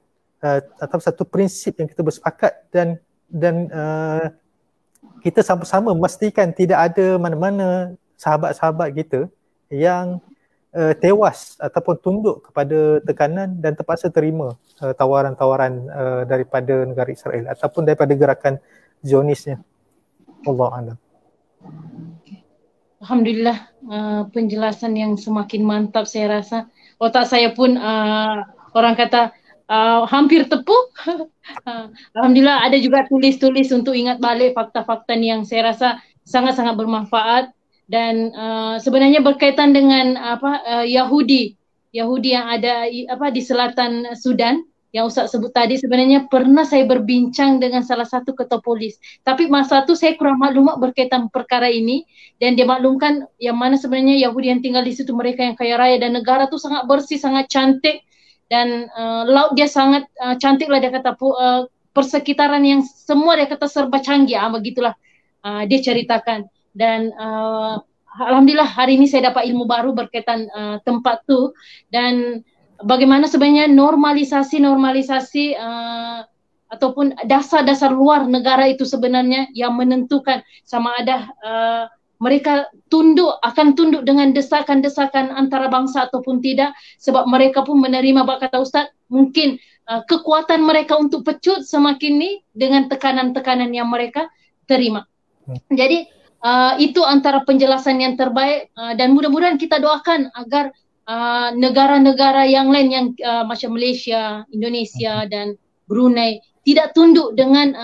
Speaker 3: atau satu prinsip yang kita bersepakat, dan kita sama-sama memastikan tidak ada mana-mana sahabat-sahabat kita yang tewas ataupun tunduk kepada tekanan dan terpaksa terima tawaran-tawaran daripada negara Israel ataupun daripada gerakan Zionisnya. Wallahualam.
Speaker 2: Alhamdulillah, penjelasan yang semakin mantap saya rasa. Otak saya pun orang kata hampir tepuh. Alhamdulillah ada juga tulis-tulis untuk ingat balik fakta-fakta yang saya rasa sangat-sangat bermanfaat, dan sebenarnya berkaitan dengan Yahudi yang ada di selatan Sudan yang Ustaz sebut tadi. Sebenarnya pernah saya berbincang dengan salah satu ketua polis, tapi masa tu saya kurang maklumat berkaitan perkara ini, dan dia maklumkan yang mana sebenarnya Yahudi yang tinggal di situ mereka yang kaya raya, dan negara tu sangat bersih, sangat cantik, dan laut dia sangat cantik lah dia kata, persekitaran yang semua dia kata serba canggih, begitulah dia ceritakan. Dan alhamdulillah hari ini saya dapat ilmu baru berkaitan tempat tu, dan bagaimana sebenarnya normalisasi ataupun dasar-dasar luar negara itu sebenarnya yang menentukan sama ada mereka akan tunduk dengan desakan-desakan antarabangsa ataupun tidak, sebab mereka pun menerima, kata Ustaz, mungkin kekuatan mereka untuk pecut semakin ni dengan tekanan-tekanan yang mereka terima. Jadi itu antara penjelasan yang terbaik, dan mudah-mudahan kita doakan agar negara-negara yang lain yang macam Malaysia, Indonesia dan Brunei tidak tunduk dengan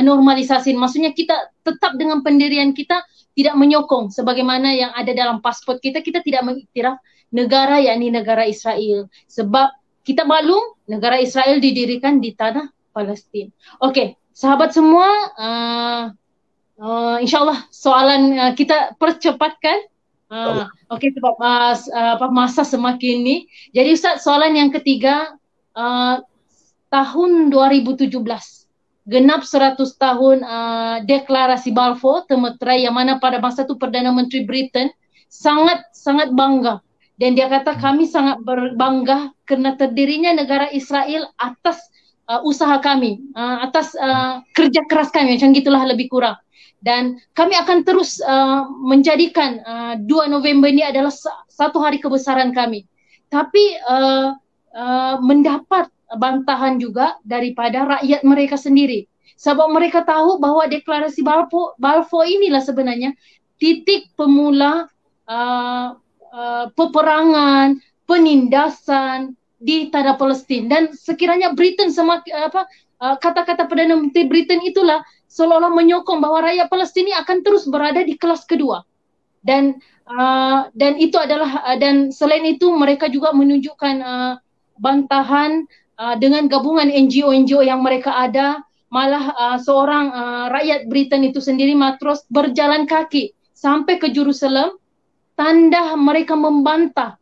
Speaker 2: normalisasi. Maksudnya kita tetap dengan pendirian kita, tidak menyokong sebagaimana yang ada dalam pasport kita. Kita tidak mengiktiraf negara, yakni negara Israel, sebab kita maklum negara Israel didirikan di tanah Palestin. Okey, sahabat semua, insyaAllah soalan kita percepatkan. Okey, sebab masa semakin ni. Jadi Ustaz, soalan yang ketiga, tahun 2017 genap 100 tahun deklarasi Balfour Termeterai, yang mana pada masa itu Perdana Menteri Britain sangat bangga, dan dia kata kami sangat berbangga kerana terdirinya negara Israel atas usaha kami, atas kerja keras kami, macam gitulah lebih kurang. Dan kami akan terus menjadikan 2 November ini adalah satu hari kebesaran kami. Tapi mendapat bantahan juga daripada rakyat mereka sendiri. Sebab mereka tahu bahawa deklarasi Balfour inilah sebenarnya titik pemula peperangan, penindasan di tanah Palestin. Dan sekiranya Britain kata-kata Perdana Menteri Britain itulah seolah-olah menyokong bahawa rakyat Palestin ini akan terus berada di kelas kedua. Dan itu adalah, dan selain itu mereka juga menunjukkan bantahan dengan gabungan NGO yang mereka ada. Malah seorang rakyat Britain itu sendiri, matros, berjalan kaki sampai ke Jerusalem, tanda mereka membantah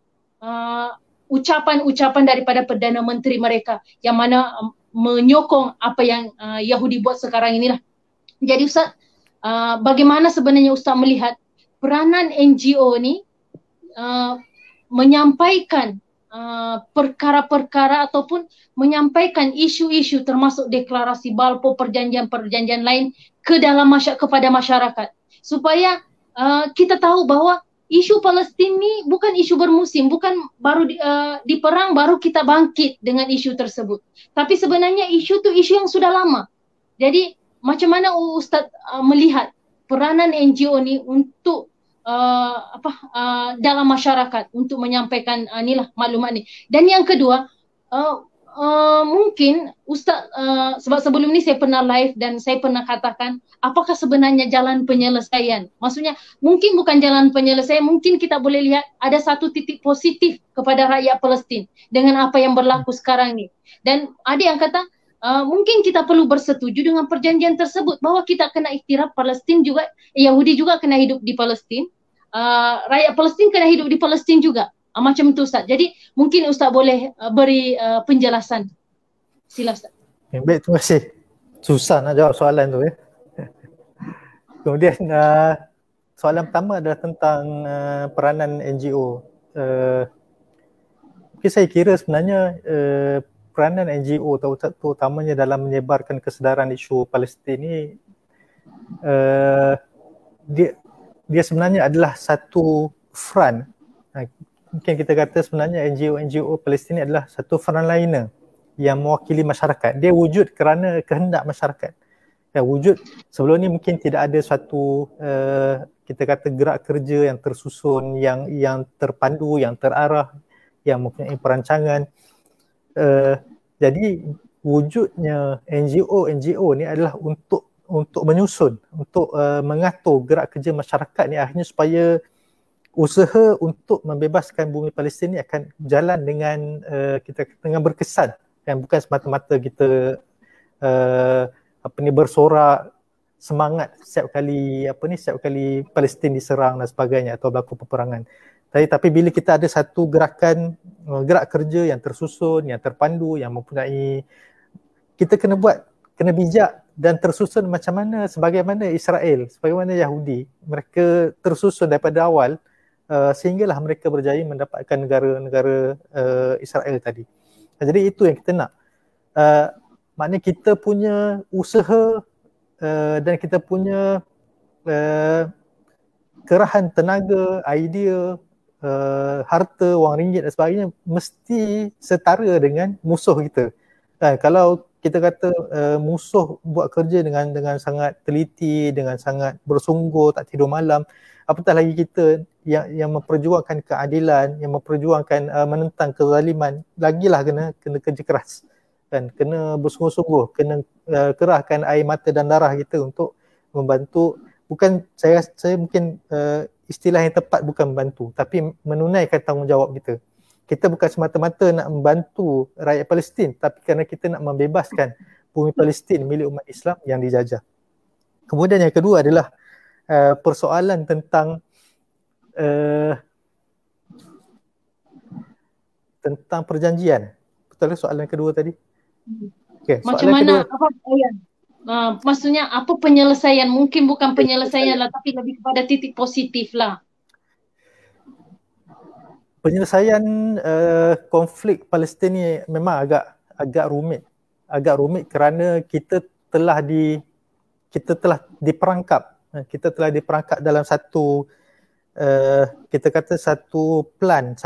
Speaker 2: ucapan-ucapan daripada Perdana Menteri mereka yang mana menyokong apa yang Yahudi buat sekarang inilah. Jadi Ustaz, bagaimana sebenarnya Ustaz melihat peranan NGO ni menyampaikan perkara-perkara ataupun menyampaikan isu-isu termasuk deklarasi Balfour, perjanjian-perjanjian lain ke dalam kepada masyarakat, supaya kita tahu bahawa isu Palestin ni bukan isu bermusim, bukan baru di perang baru kita bangkit dengan isu tersebut, tapi sebenarnya isu tu isu yang sudah lama. Jadi macam mana Ustaz melihat peranan NGO ni untuk dalam masyarakat untuk menyampaikan inilah maklumat ni. Dan yang kedua, mungkin Ustaz, sebab sebelum ni saya pernah live dan saya pernah katakan apakah sebenarnya jalan penyelesaian. Maksudnya mungkin bukan jalan penyelesaian, mungkin kita boleh lihat ada satu titik positif kepada rakyat Palestin dengan apa yang berlaku sekarang ni. Dan ada yang kata mungkin kita perlu bersetuju dengan perjanjian tersebut bahawa kita kena iktiraf Palestin juga, Yahudi juga kena hidup di Palestin, rakyat Palestin kena hidup di Palestin juga. Macam itu Ustaz. Jadi mungkin Ustaz boleh beri penjelasan. Sila Ustaz.
Speaker 3: Baik, terima kasih. Susah nak jawab soalan tu ya. Kemudian soalan pertama adalah tentang peranan NGO. Saya kira sebenarnya peranan NGO terutamanya dalam menyebarkan kesedaran isu Palestin ni dia sebenarnya adalah satu front. Mungkin kita kata sebenarnya NGO Palestin ni adalah satu frontliner yang mewakili masyarakat. Dia wujud kerana kehendak masyarakat. Ya, wujud sebelum ni mungkin tidak ada suatu kita kata gerak kerja yang tersusun, yang terpandu, yang terarah, yang mempunyai perancangan. Jadi wujudnya NGO ni adalah untuk menyusun, untuk mengatur gerak kerja masyarakat ni akhirnya supaya usaha untuk membebaskan bumi Palestin ni akan jalan dengan dengan berkesan, dan bukan semata-mata kita bersorak semangat setiap kali Palestin diserang dan sebagainya atau berlaku peperangan. Tapi bila kita ada satu gerak kerja yang tersusun, yang terpandu, yang mempunyai, kita kena bijak dan tersusun macam mana, sebagaimana Israel, sebagaimana Yahudi, mereka tersusun daripada awal sehinggalah mereka berjaya mendapatkan negara Israel tadi. Jadi itu yang kita nak. Maknanya kita punya usaha dan kita punya kerahan tenaga, idea, harta, wang ringgit dan sebagainya mesti setara dengan musuh kita. Kalau kita kata musuh buat kerja dengan sangat teliti, dengan sangat bersungguh, tak tidur malam, apatah lagi kita yang memperjuangkan keadilan, yang memperjuangkan menentang kezaliman, lagilah kena kerja keras dan kena bersungguh-sungguh, kena kerahkan air mata dan darah kita untuk membantu. Bukan saya mungkin istilah yang tepat bukan membantu, tapi menunaikan tanggungjawab kita. Kita bukan semata-mata nak membantu rakyat Palestin, tapi kerana kita nak membebaskan bumi Palestin milik umat Islam yang dijajah. Kemudian yang kedua adalah persoalan tentang perjanjian. Betul ke soalan kedua tadi? Okay,
Speaker 2: macam mana kedua, maksudnya apa penyelesaian? Mungkin bukan penyelesaian lah, tapi lebih kepada titik positif lah.
Speaker 3: Penyelesaian konflik Palestin ni memang agak rumit kerana kita telah diperangkap dalam satu kita kata satu plan,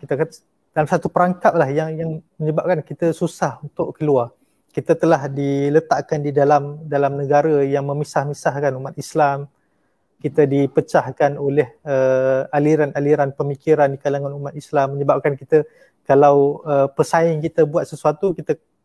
Speaker 3: kita kata dalam satu perangkap lah yang menyebabkan kita susah untuk keluar. Kita telah diletakkan di dalam negara yang memisah-misahkan umat Islam. Kita dipecahkan oleh aliran-aliran pemikiran di kalangan umat Islam, menyebabkan kita kalau pesaing kita buat sesuatu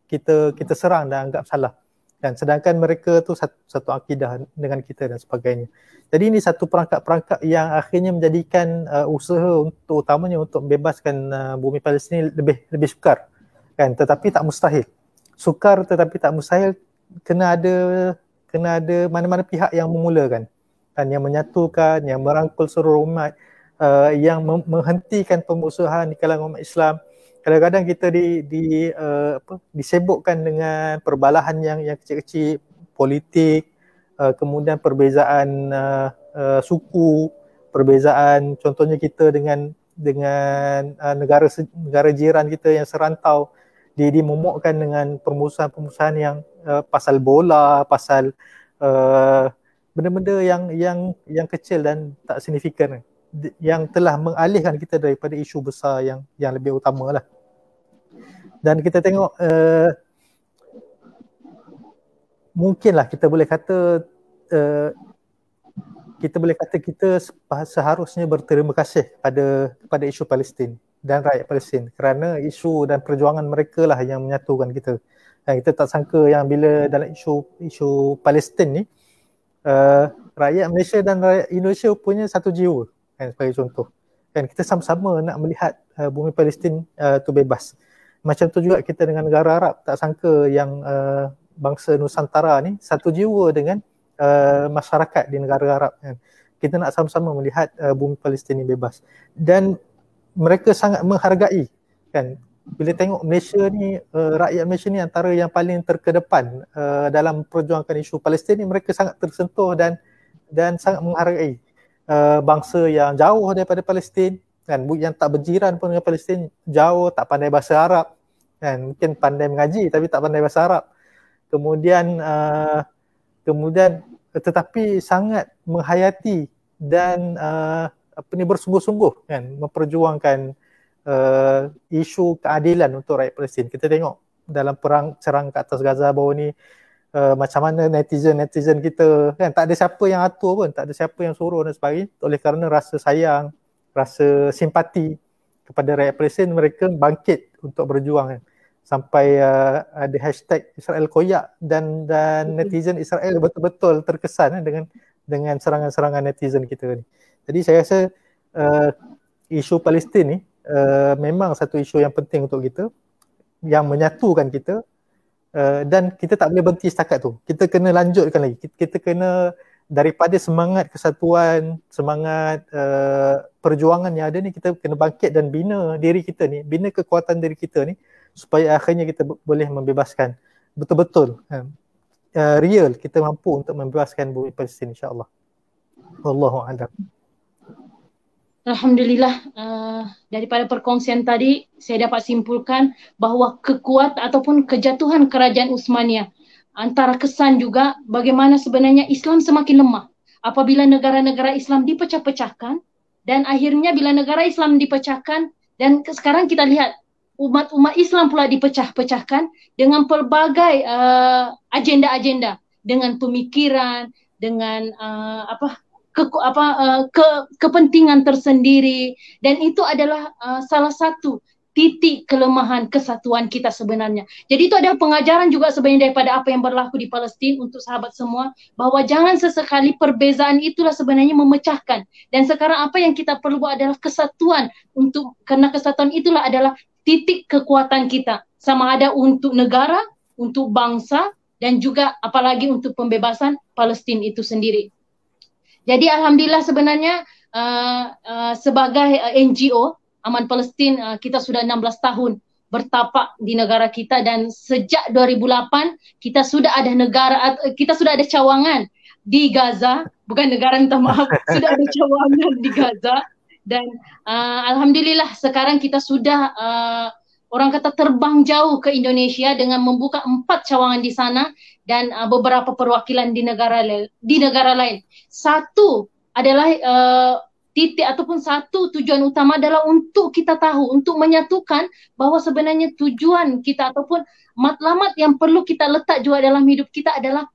Speaker 3: kita serang dan anggap salah. Dan sedangkan mereka tu satu akidah dengan kita dan sebagainya. Jadi ini satu perangkap-perangkap yang akhirnya menjadikan usaha utamanya untuk membebaskan bumi Palestin lebih sukar, kan? Tetapi tak mustahil. Sukar tetapi tak mustahil. Kena ada mana-mana pihak yang memulakan, dan yang menyatukan, yang merangkul seluruh umat, yang menghentikan pemusuhan di kalangan umat Islam, kadang-kadang kita disebukkan dengan perbalahan yang kecil-kecil, politik, kemudian perbezaan suku, perbezaan contohnya kita dengan negara jiran kita yang serantau, dimomokkan dengan permusuhan-permusuhan yang pasal bola, pasal benda-benda yang kecil dan tak signifikan, yang telah mengalihkan kita daripada isu besar yang lebih utama lah. Dan kita tengok mungkinlah kita boleh kata kita seharusnya berterima kasih pada isu Palestin dan rakyat Palestin, kerana isu dan perjuangan mereka lah yang menyatukan kita. Dan kita tak sangka yang bila dalam isu Palestin ni, rakyat Malaysia dan rakyat Indonesia punya satu jiwa, kan, sebagai contoh. Kan kita sama-sama nak melihat bumi Palestin tu bebas. Macam tu juga kita dengan negara Arab, tak sangka yang bangsa Nusantara ni satu jiwa dengan masyarakat di negara Arab, kan. Kita nak sama-sama melihat bumi Palestin ni bebas, dan mereka sangat menghargai, kan. Bila tengok Malaysia ni, rakyat Malaysia ni antara yang paling terkedepan dalam perjuangan isu Palestin ni, mereka sangat tersentuh dan sangat menghargai bangsa yang jauh daripada Palestin, kan, yang tak berjiran pun dengan Palestin, jauh, tak pandai bahasa Arab, kan, mungkin pandai mengaji tapi tak pandai bahasa Arab. Kemudian tetapi sangat menghayati dan bersungguh-sungguh, kan, memperjuangkan isu keadilan untuk rakyat Palestin. Kita tengok dalam perang serang ke atas Gaza baru ni, macam mana netizen kita, kan, tak ada siapa yang atur pun, tak ada siapa yang suruh dan sebagainya. Oleh kerana rasa sayang, rasa simpati kepada rakyat Palestin, mereka bangkit untuk berjuang, kan. Sampai ada hashtag Israel koyak, dan netizen Israel betul-betul terkesan dengan serangan-serangan netizen kita ni. Jadi saya rasa isu Palestin ni memang satu isu yang penting untuk kita, yang menyatukan kita, dan kita tak boleh berhenti setakat tu. Kita kena lanjutkan lagi. Kita kena, daripada semangat kesatuan, semangat perjuangan yang ada ni, kita kena bangkit dan bina diri kita ni, bina kekuatan diri kita ni, supaya akhirnya kita boleh membebaskan betul-betul, real, kita mampu untuk membebaskan bumi Palestin, insya-Allah. Wallahu a'lam.
Speaker 2: Alhamdulillah, daripada perkongsian tadi saya dapat simpulkan bahawa kekuatan ataupun kejatuhan kerajaan Uthmaniyah, antara kesan juga bagaimana sebenarnya Islam semakin lemah apabila negara-negara Islam dipecah-pecahkan, dan akhirnya bila negara Islam dipecahkan, dan sekarang kita lihat umat-umat Islam pula dipecah-pecahkan dengan pelbagai agenda-agenda, dengan pemikiran, dengan kepentingan tersendiri, dan itu adalah salah satu titik kelemahan kesatuan kita sebenarnya. Jadi itu adalah pengajaran juga sebenarnya daripada apa yang berlaku di Palestin untuk sahabat semua, bahawa jangan sesekali perbezaan itulah sebenarnya memecahkan, dan sekarang apa yang kita perlu buat adalah kesatuan, kerana kesatuan itulah adalah titik kekuatan kita, sama ada untuk negara, untuk bangsa, dan juga apalagi untuk pembebasan Palestin itu sendiri. Jadi alhamdulillah sebenarnya sebagai NGO Aman Palestin, kita sudah 16 tahun bertapak di negara kita, dan sejak 2008 kita sudah ada cawangan di Gaza, bukan negara, minta maaf, sudah ada cawangan di Gaza. Dan alhamdulillah sekarang kita sudah orang kata terbang jauh ke Indonesia dengan membuka 4 cawangan di sana, dan beberapa perwakilan di negara lain. Satu adalah titik ataupun satu tujuan utama adalah untuk kita tahu, untuk menyatukan bahawa sebenarnya tujuan kita ataupun matlamat yang perlu kita letak juga dalam hidup kita adalah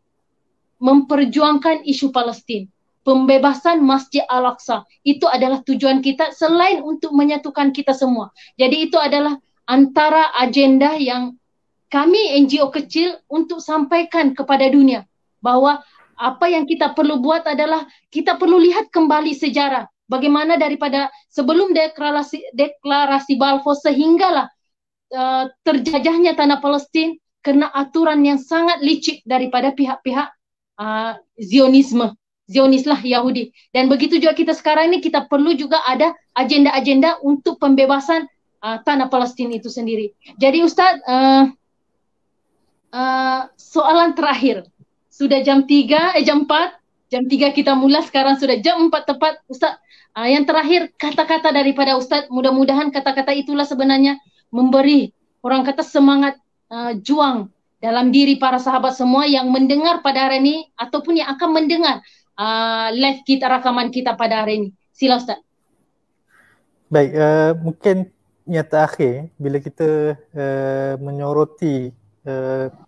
Speaker 2: memperjuangkan isu Palestin. Pembebasan Masjid Al-Aqsa, itu adalah tujuan kita selain untuk menyatukan kita semua. Jadi itu adalah antara agenda yang kami NGO kecil untuk sampaikan kepada dunia, bahawa apa yang kita perlu buat adalah kita perlu lihat kembali sejarah. Bagaimana daripada sebelum deklarasi Balfour sehinggalah terjajahnya tanah Palestin kerana aturan yang sangat licik daripada pihak-pihak Zionislah Yahudi. Dan begitu juga kita sekarang ini, kita perlu juga ada agenda-agenda untuk pembebasan tanah Palestin itu sendiri. Jadi Ustaz, soalan terakhir. Sudah jam 4, jam 3 kita mulai, sekarang sudah jam 4 tepat. Ustaz, yang terakhir, kata-kata daripada Ustaz, mudah-mudahan kata-kata itulah sebenarnya memberi orang kata semangat juang dalam diri para sahabat semua yang mendengar pada hari ini ataupun yang akan mendengar live kita, rakaman kita pada hari ini. Sila Ustaz.
Speaker 3: Baik, mungkin yang terakhir bila kita menyoroti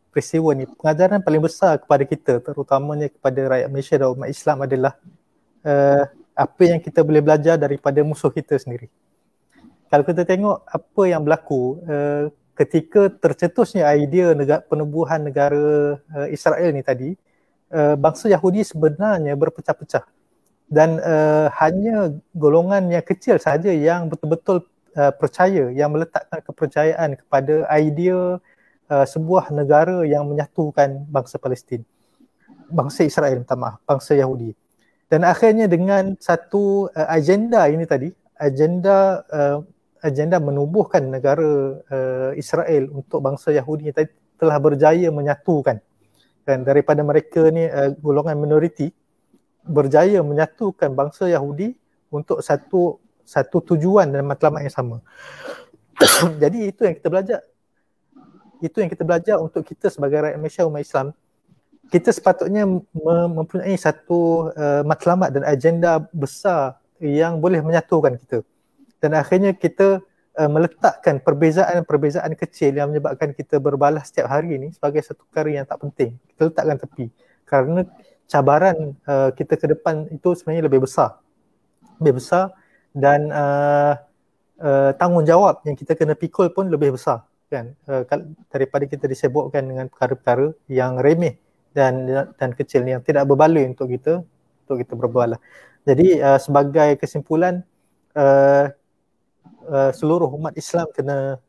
Speaker 3: peristiwa ni, pengajaran paling besar kepada kita, terutamanya kepada rakyat Malaysia dan umat Islam adalah apa yang kita boleh belajar daripada musuh kita sendiri. Kalau kita tengok apa yang berlaku ketika tercetusnya idea penubuhan negara Israel ni tadi, bangsa Yahudi sebenarnya berpecah-pecah dan hanya golongan yang kecil sahaja yang betul-betul percaya, yang meletakkan kepercayaan kepada idea sebuah negara yang menyatukan bangsa Palestin, bangsa Israel, minta maaf, bangsa Yahudi. Dan akhirnya dengan satu agenda ini tadi, agenda menubuhkan negara Israel untuk bangsa Yahudi tadi telah berjaya menyatukan. Dan daripada mereka ni golongan minoriti berjaya menyatukan bangsa Yahudi untuk satu tujuan dan matlamat yang sama. Jadi itu yang kita belajar. Itu yang kita belajar untuk kita sebagai rakyat Malaysia, umat Islam. Kita sepatutnya mempunyai satu matlamat dan agenda besar yang boleh menyatukan kita. Dan akhirnya kita meletakkan perbezaan-perbezaan kecil yang menyebabkan kita berbalas setiap hari ini sebagai satu perkara yang tak penting. Kita letakkan tepi. Kerana cabaran kita ke depan itu sebenarnya lebih besar. Lebih besar dan tanggungjawab yang kita kena pikul pun lebih besar. Kan, daripada kita disibukkan dengan perkara-perkara yang remeh dan kecil yang tidak berbaloi untuk kita berbualah. Jadi sebagai kesimpulan, seluruh umat Islam kena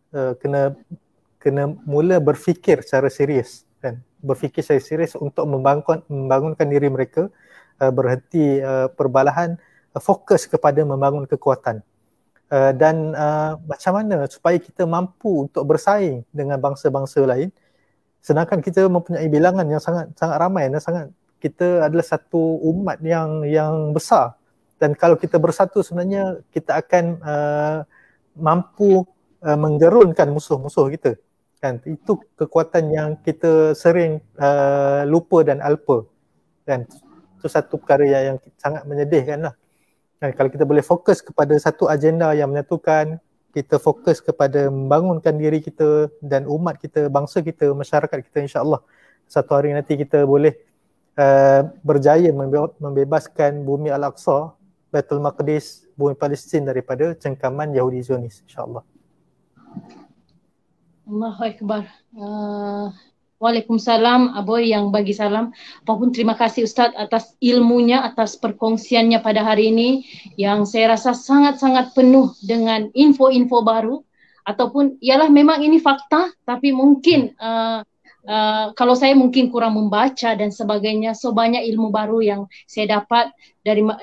Speaker 3: mula berfikir secara serius, kan, berfikir secara serius untuk membangunkan diri mereka, berhenti perbalahan, fokus kepada membangun kekuatan. Dan macam mana supaya kita mampu untuk bersaing dengan bangsa-bangsa lain, sedangkan kita mempunyai bilangan yang sangat ramai dan kita adalah satu umat yang besar, dan kalau kita bersatu sebenarnya kita akan mampu menggerunkan musuh-musuh kita, kan. Itu kekuatan yang kita sering lupa dan alpa, kan. Itu satu perkara yang sangat menyedihkan lah. Dan kalau kita boleh fokus kepada satu agenda yang menyatukan, kita fokus kepada membangunkan diri kita dan umat kita, bangsa kita, masyarakat kita, insya-Allah satu hari nanti kita boleh berjaya membebaskan bumi Al-Aqsa, Baitul Maqdis, bumi Palestin daripada cengkaman Yahudi Zionis, insya-Allah.
Speaker 2: Allahu Akbar. Waalaikumsalam, Aboy yang bagi salam. Apapun terima kasih Ustaz atas ilmunya, atas perkongsiannya pada hari ini yang saya rasa sangat-sangat penuh dengan info-info baru, ataupun ialah memang ini fakta tapi mungkin kalau saya mungkin kurang membaca dan sebagainya, so banyak ilmu baru yang saya dapat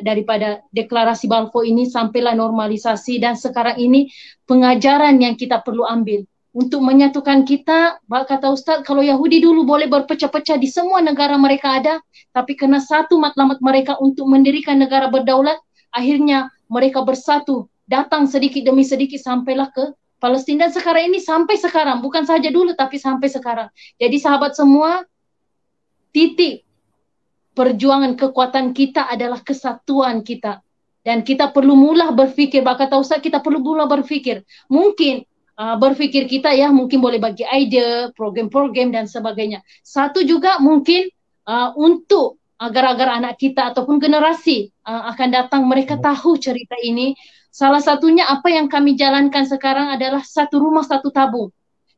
Speaker 2: daripada deklarasi Balfour ini sampailah normalisasi, dan sekarang ini pengajaran yang kita perlu ambil untuk menyatukan kita. Kata Ustaz, kalau Yahudi dulu boleh berpecah-pecah di semua negara mereka ada, tapi kena satu matlamat mereka untuk mendirikan negara berdaulat, akhirnya mereka bersatu, datang sedikit demi sedikit sampailah ke Palestin, dan sekarang ini sampai sekarang, bukan saja dulu tapi sampai sekarang. Jadi sahabat semua, titik perjuangan kekuatan kita adalah kesatuan kita, dan kita perlu mula berfikir. Kata Ustaz, kita perlu mula berfikir. Mungkin berfikir kita ya mungkin boleh bagi ide, program-program dan sebagainya. Satu juga mungkin untuk agar anak kita ataupun generasi akan datang mereka tahu cerita ini. Salah satunya apa yang kami jalankan sekarang adalah satu rumah satu tabung.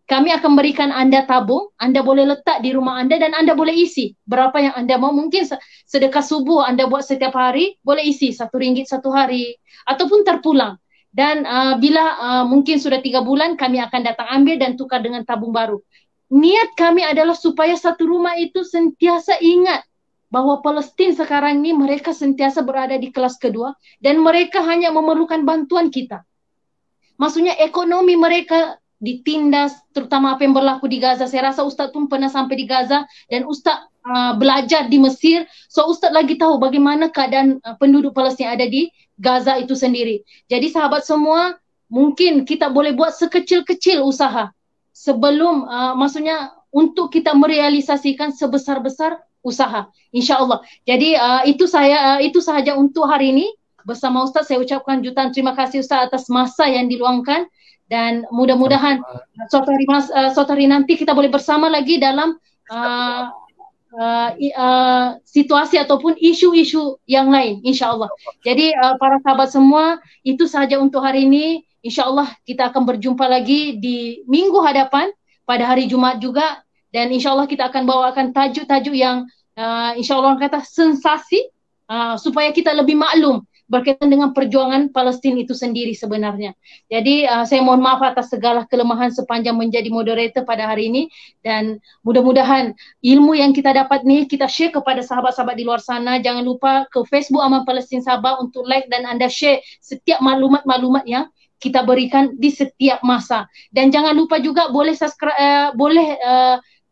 Speaker 2: Kami akan berikan Anda tabung, Anda boleh letak di rumah Anda dan Anda boleh isi berapa yang Anda mau. Mungkin sedekah subuh Anda buat setiap hari, boleh isi RM1 satu hari ataupun terpulang. Dan bila mungkin sudah 3 bulan, kami akan datang ambil dan tukar dengan tabung baru. Niat kami adalah supaya satu rumah itu sentiasa ingat bahwa Palestin sekarang ini mereka sentiasa berada di kelas kedua dan mereka hanya memerlukan bantuan kita. maksudnya ekonomi mereka ditindas, terutama apa yang berlaku di Gaza. Saya rasa Ustaz pun pernah sampai di Gaza dan Ustaz belajar di Mesir, so Ustaz lagi tahu bagaimana keadaan penduduk Palestin ada di Gaza itu sendiri. Jadi sahabat semua, mungkin kita boleh buat sekecil-kecil usaha sebelum maksudnya untuk kita merealisasikan sebesar-besar usaha, insya-Allah. Jadi itu sahaja untuk hari ini. Bersama Ustaz saya ucapkan jutaan terima kasih Ustaz atas masa yang diluangkan, dan mudah-mudahan suatu hari nanti kita boleh bersama lagi dalam situasi ataupun isu-isu yang lain, insya-Allah. Jadi para sahabat semua, itu sahaja untuk hari ini. Insya-Allah kita akan berjumpa lagi di minggu hadapan pada hari Jumat juga, dan insya-Allah kita akan bawakan tajuk-tajuk yang insya-Allah kata sensasi, supaya kita lebih maklum berkaitan dengan perjuangan Palestin itu sendiri sebenarnya. Jadi saya mohon maaf atas segala kelemahan sepanjang menjadi moderator pada hari ini, dan mudah-mudahan ilmu yang kita dapat nih kita share kepada sahabat-sahabat di luar sana. Jangan lupa ke Facebook Aman Palestin Sabah untuk like dan anda share setiap maklumat-maklumat yang kita berikan di setiap masa. Dan jangan lupa juga boleh subscribe,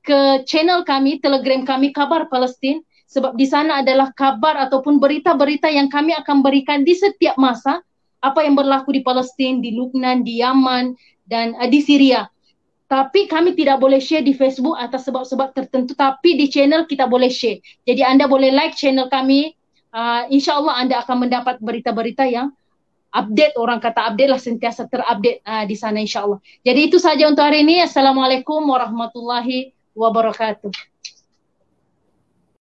Speaker 2: ke channel kami, Telegram kami Kabar Palestin, sebab di sana adalah kabar ataupun berita-berita yang kami akan berikan di setiap masa, apa yang berlaku di Palestin, di Lebanon, di Yaman, dan di Syria. Tapi kami tidak boleh share di Facebook atas sebab-sebab tertentu, tapi di channel kita boleh share. Jadi anda boleh like channel kami, insya-Allah anda akan mendapat berita-berita yang update, orang kata update lah, sentiasa terupdate di sana insya-Allah. Jadi itu saja untuk hari ini. Assalamualaikum warahmatullahi wabarakatuh.